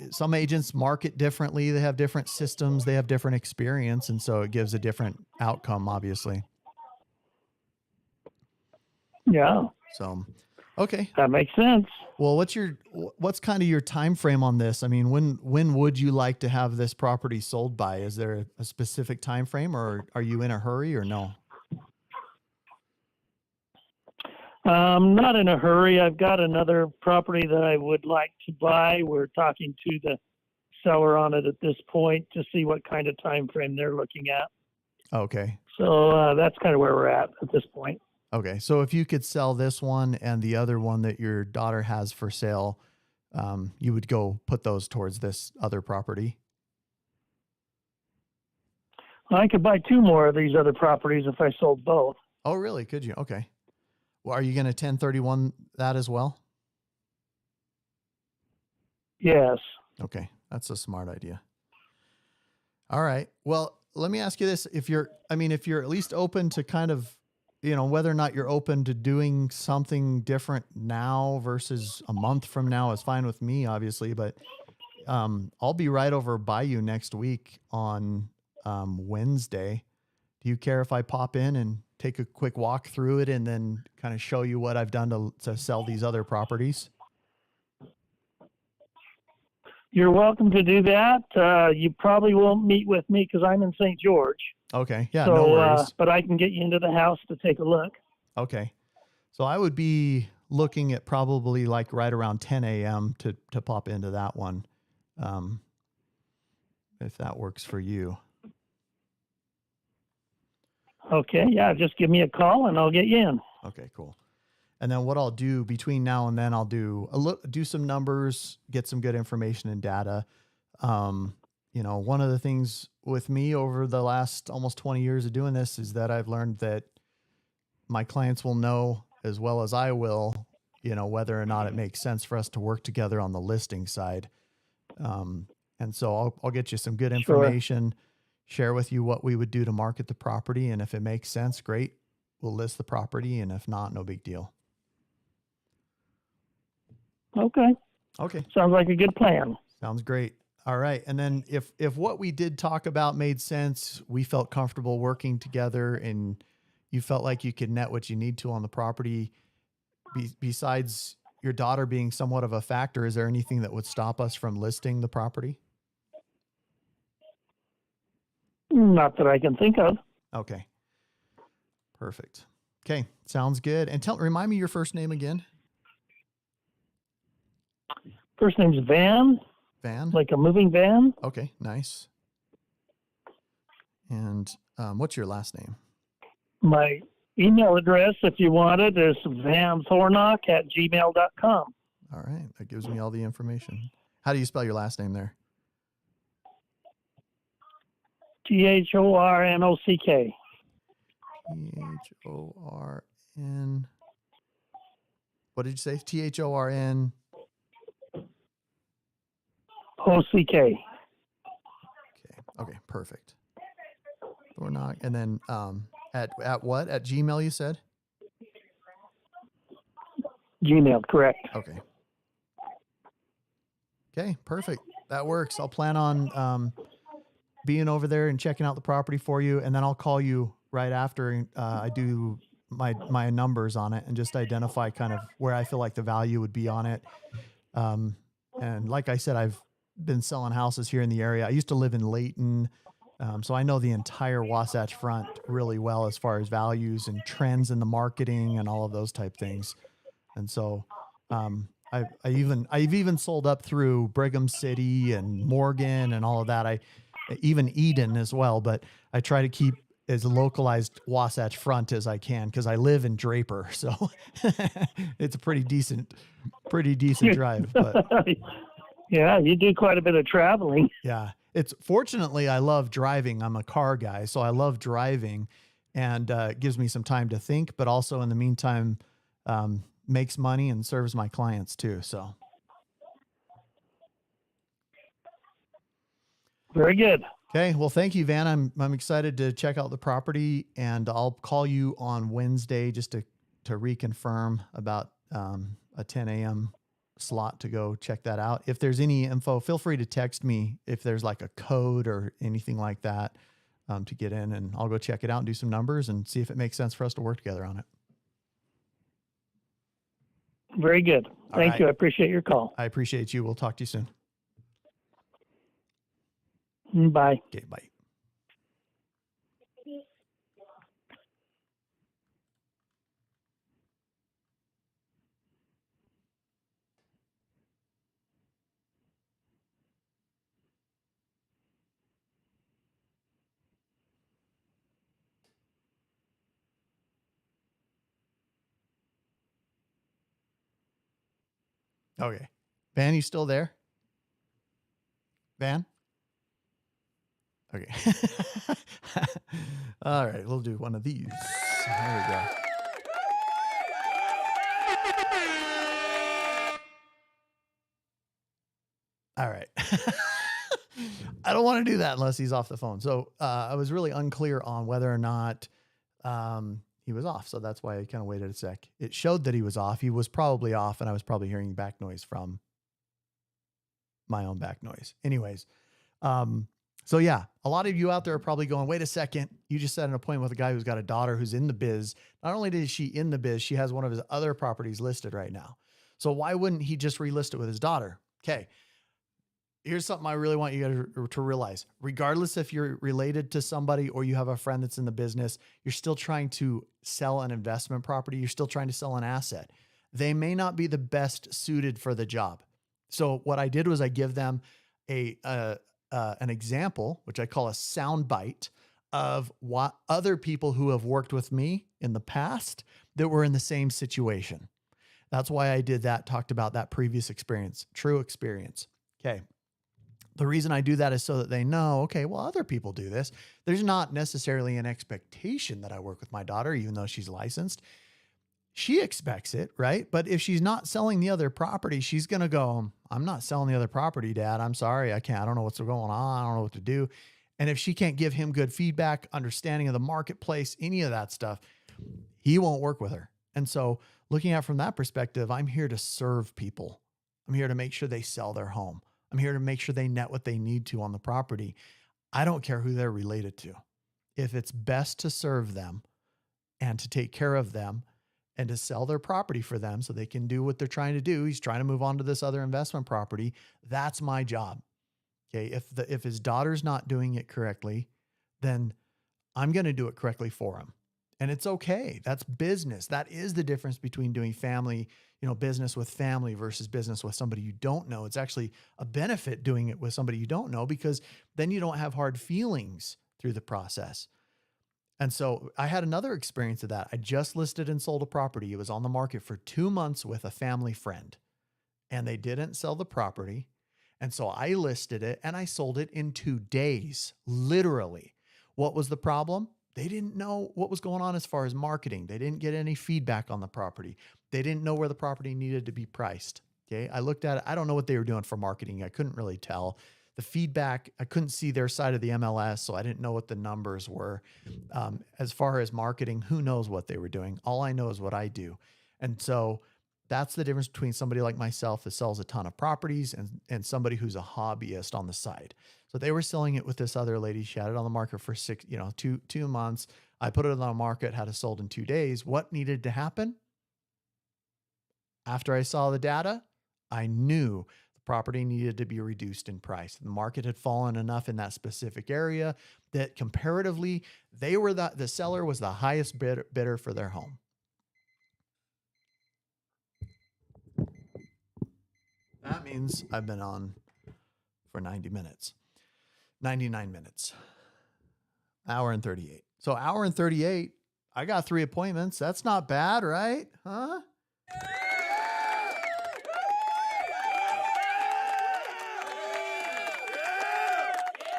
some agents market differently. They have different systems. They have different experience. And so it gives a different outcome, obviously. Yeah. So, okay. That makes sense. Well, what's kind of your time frame on this? I mean, when would you like to have this property sold by? Is there a specific time frame, or are you in a hurry, or no? Not in a hurry. I've got another property that I would like to buy. We're talking to the seller on it at this point to see what kind of time frame they're looking at. Okay. So that's kind of where we're at this point. Okay. So if you could sell this one and the other one that your daughter has for sale, you would go put those towards this other property? I could buy 2 more of these other properties if I sold both. Oh, really? Could you? Okay. Well, are you going to 1031 that as well? Yes. Okay. That's a smart idea. All right. Well, let me ask you this. If you're at least open to kind of, whether or not you're open to doing something different now versus a month from now is fine with me, obviously, but I'll be right over by you next week on Wednesday. Do you care if I pop in and take a quick walk through it and then kind of show you what I've done to sell these other properties? You're welcome to do that. You probably won't meet with me because I'm in St. George. Okay. Yeah, so, no worries. But I can get you into the house to take a look. Okay. So I would be looking at probably like right around 10 a.m. to pop into that one. If that works for you. Okay. Yeah. Just give me a call and I'll get you in. Okay, cool. And then what I'll do between now and then, I'll do some numbers, get some good information and data. One of the things with me over the last almost 20 years of doing this is that I've learned that my clients will know as well as I will, whether or not it makes sense for us to work together on the listing side. And so I'll get you some good information, share with you what we would do to market the property. And if it makes sense, great. We'll list the property. And if not, no big deal. Okay. Sounds like a good plan. Sounds great. All right. And then if what we did talk about made sense, we felt comfortable working together and you felt like you could net what you need to on the property, besides your daughter being somewhat of a factor, is there anything that would stop us from listing the property? Not that I can think of. Okay. Perfect. Okay. Sounds good. And remind me your first name again. First name's Van. Van? Like a moving van. Okay, nice. And what's your last name? My email address, if you want it, is vanthornock@gmail.com. All right, that gives me all the information. How do you spell your last name there? THORNOCK. THORN. What did you say? THORN. OCK. Okay, perfect. Thornock. And then at what? At Gmail, you said? Gmail, correct. Okay, perfect. That works. I'll plan on being over there and checking out the property for you, and then I'll call you right after I do my numbers on it and just identify kind of where I feel like the value would be on it. And like I said, I've been selling houses here in the area. I used to live in Layton, so I know the entire Wasatch Front really well as far as values and trends in the marketing and all of those type things. And so I've even sold up through Brigham City and Morgan and all of that. Even Eden as well, but I try to keep as localized Wasatch Front as I can because I live in Draper, so it's a pretty decent drive. But yeah, you do quite a bit of traveling. Yeah, fortunately I love driving. I'm a car guy, so I love driving, and it gives me some time to think, but also in the meantime makes money and serves my clients too. So. Very good. Okay. Well, thank you, Van. I'm excited to check out the property, and I'll call you on Wednesday just to reconfirm about a 10 a.m. slot to go check that out. If there's any info, feel free to text me if there's like a code or anything like that to get in, and I'll go check it out and do some numbers and see if it makes sense for us to work together on it. Very good. Thank you. I appreciate your call. I appreciate you. We'll talk to you soon. Bye. Okay, bye. Okay. Van, you still there? Van? Okay. All right, we'll do one of these. There we go. All right. I don't want to do that unless he's off the phone. So I was really unclear on whether or not he was off. So that's why I kind of waited a sec. It showed that he was off. He was probably off, and I was probably hearing back noise from my own back noise. Anyways, so yeah, a lot of you out there are probably going, wait a second, you just set an appointment with a guy who's got a daughter who's in the biz. Not only is she in the biz, she has one of his other properties listed right now. So why wouldn't he just relist it with his daughter? Okay. Here's something I really want you guys to realize. Regardless if you're related to somebody or you have a friend that's in the business, you're still trying to sell an investment property. You're still trying to sell an asset. They may not be the best suited for the job. So what I did was I give them an example, which I call a sound bite of what other people who have worked with me in the past that were in the same situation. That's why I did that, talked about that previous experience, true experience. Okay. The reason I do that is so that they know, okay, well, other people do this. There's not necessarily an expectation that I work with my daughter, even though she's licensed. She expects it, right? But if she's not selling the other property, she's going to go, I'm not selling the other property, Dad. I'm sorry. I can't. I don't know what's going on. I don't know what to do. And if she can't give him good feedback, understanding of the marketplace, any of that stuff, he won't work with her. And so looking at it from that perspective, I'm here to serve people. I'm here to make sure they sell their home. I'm here to make sure they net what they need to on the property. I don't care who they're related to. If it's best to serve them and to take care of them and to sell their property for them so they can do what they're trying to do. He's trying to move on to this other investment property. That's my job. Okay. If his daughter's not doing it correctly, then I'm going to do it correctly for him. And it's okay. That's business. That is the difference between doing family, business with family versus business with somebody you don't know. It's actually a benefit doing it with somebody you don't know, because then you don't have hard feelings through the process. And so I had another experience of that. I just listed and sold a property. It was on the market for 2 months with a family friend, and they didn't sell the property. And so I listed it and I sold it in 2 days, literally. What was the problem? They didn't know what was going on as far as marketing. They didn't get any feedback on the property. They didn't know where the property needed to be priced. Okay. I looked at it. I don't know what they were doing for marketing. I couldn't really tell. The feedback, I couldn't see their side of the MLS, so I didn't know what the numbers were. As far as marketing, who knows what they were doing? All I know is what I do. And so that's the difference between somebody like myself that sells a ton of properties and somebody who's a hobbyist on the side. So they were selling it with this other lady. She had it on the market for 2 months. I put it on the market, had it sold in 2 days. What needed to happen? After I saw the data, I knew property needed to be reduced in price. The market had fallen enough in that specific area that comparatively, the seller was the highest bidder for their home. That means I've been on for 99 minutes, hour and 38. So hour and 38, I got 3 appointments. That's not bad, right? Huh?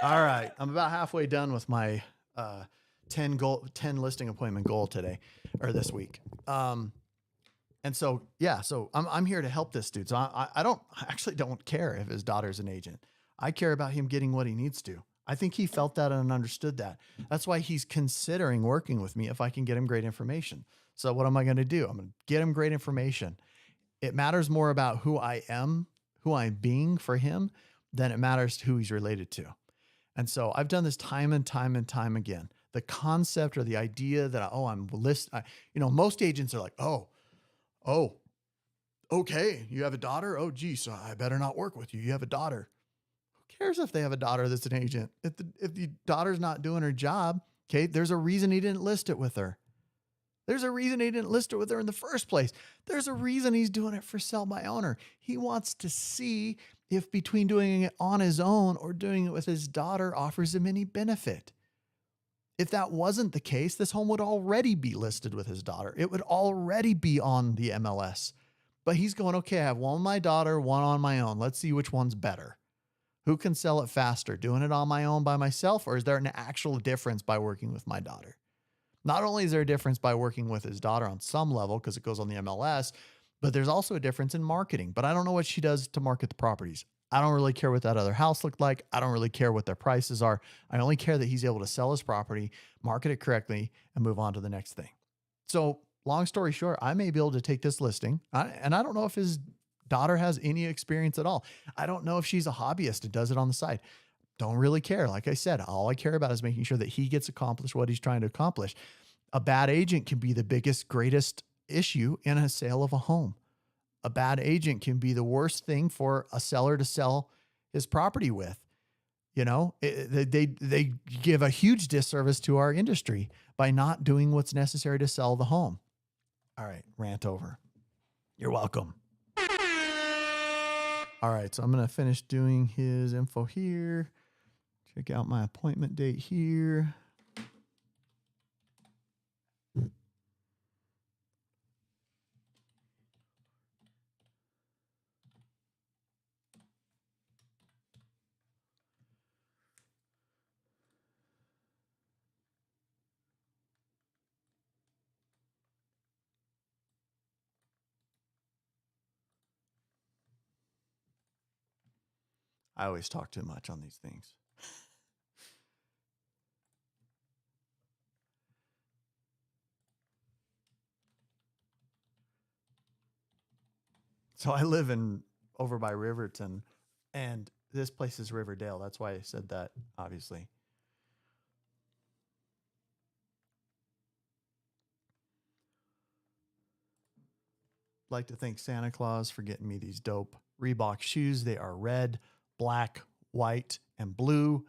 All right. I'm about halfway done with my 10 listing appointment goal today or this week. And so, yeah, so I'm here to help this dude. So I actually don't care if his daughter's an agent. I care about him getting what he needs to. I think he felt that and understood that. That's why he's considering working with me if I can get him great information. So what am I going to do? I'm going to get him great information. It matters more about who I am, who I'm being for him, than it matters who he's related to. And so I've done this time and time and time again. The concept or the idea that, most agents are like, okay, you have a daughter? Oh, geez, so I better not work with you. You have a daughter. Who cares if they have a daughter that's an agent? If the daughter's not doing her job, okay, there's a reason he didn't list it with her. There's a reason he didn't list it with her in the first place. There's a reason he's doing it for sell by owner. He wants to see if between doing it on his own or doing it with his daughter offers him any benefit. If that wasn't the case, this home would already be listed with his daughter. It would already be on the MLS. But he's going, okay, I have one with my daughter, one on my own. Let's see which one's better. Who can sell it faster, doing it on my own by myself, or is there an actual difference by working with my daughter? Not only is there a difference by working with his daughter on some level because it goes on the MLS, but there's also a difference in marketing. But I don't know what she does to market the properties. I don't really care what that other house looked like. I don't really care what their prices are. I only care that he's able to sell his property, market it correctly, and move on to the next thing. So long story short, I may be able to take this listing, and I don't know if his daughter has any experience at all. I don't know if she's a hobbyist and does it on the side. Don't really care. Like I said, all I care about is making sure that he gets accomplished what he's trying to accomplish. A bad agent can be the biggest, greatest issue in a sale of a home. A bad agent can be the worst thing for a seller to sell his property with. You know, they give a huge disservice to our industry by not doing what's necessary to sell the home. All right, rant over. You're welcome. All right, so I'm going to finish doing his info here. Check out my appointment date here. I always talk too much on these things. So I live over by Riverton, and this place is Riverdale. That's why I said that, obviously. Like to thank Santa Claus for getting me these dope Reebok shoes. They are red, black, white, and blue.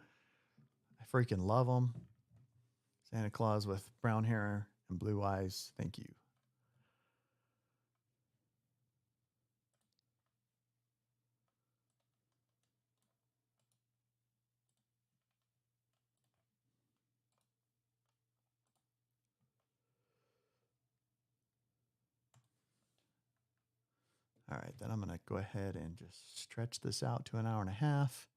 I freaking love them. Santa Claus with brown hair and blue eyes. Thank you. All right, then I'm going to go ahead and just stretch this out to an hour and a half.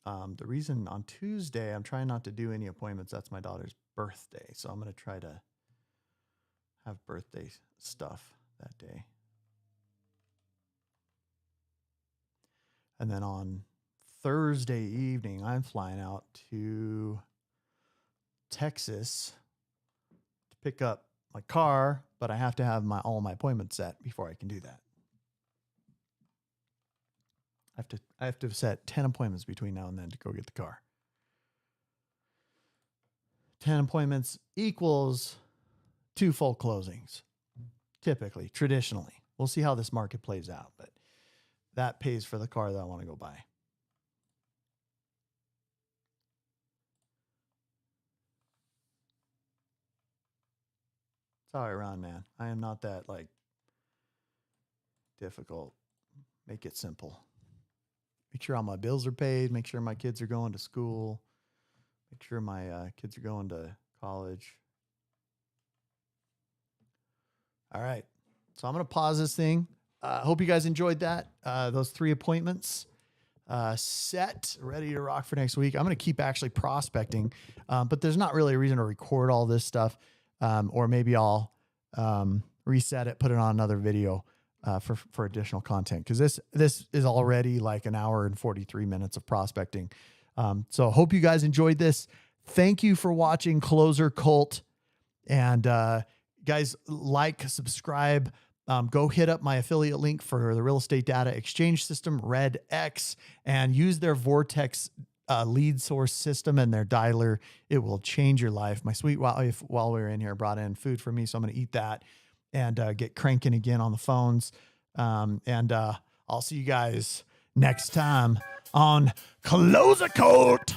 The reason on Tuesday, I'm trying not to do any appointments. That's my daughter's birthday. So I'm going to try to have birthday stuff that day. And then on Thursday evening, I'm flying out to Texas to pick up my car, but I have to have all my appointments set before I can do that. I have to set 10 appointments between now and then to go get the car. 10 appointments equals 2 full closings. Typically, traditionally. We'll see how this market plays out, but that pays for the car that I want to go buy. That's how I run, man. I am not that difficult. Make it simple. Make sure all my bills are paid. Make sure my kids are going to school. Make sure my kids are going to college. All right. So I'm going to pause this thing. Hope you guys enjoyed that. Those 3 appointments set, ready to rock for next week. I'm going to keep actually prospecting, but there's not really a reason to record all this stuff. Or maybe I'll reset it, put it on another video for additional content, because this is already like an hour and 43 minutes of prospecting. So hope you guys enjoyed this. Thank you for watching Clozer Cult. And guys, subscribe. Go hit up my affiliate link for the real estate data exchange system, RedX, and use their Vortex lead source system and their dialer. It will change your life. My sweet wife, while we were in here, brought in food for me, so I'm going to eat that and get cranking again on the phones. I'll see you guys next time on Clozer Cult.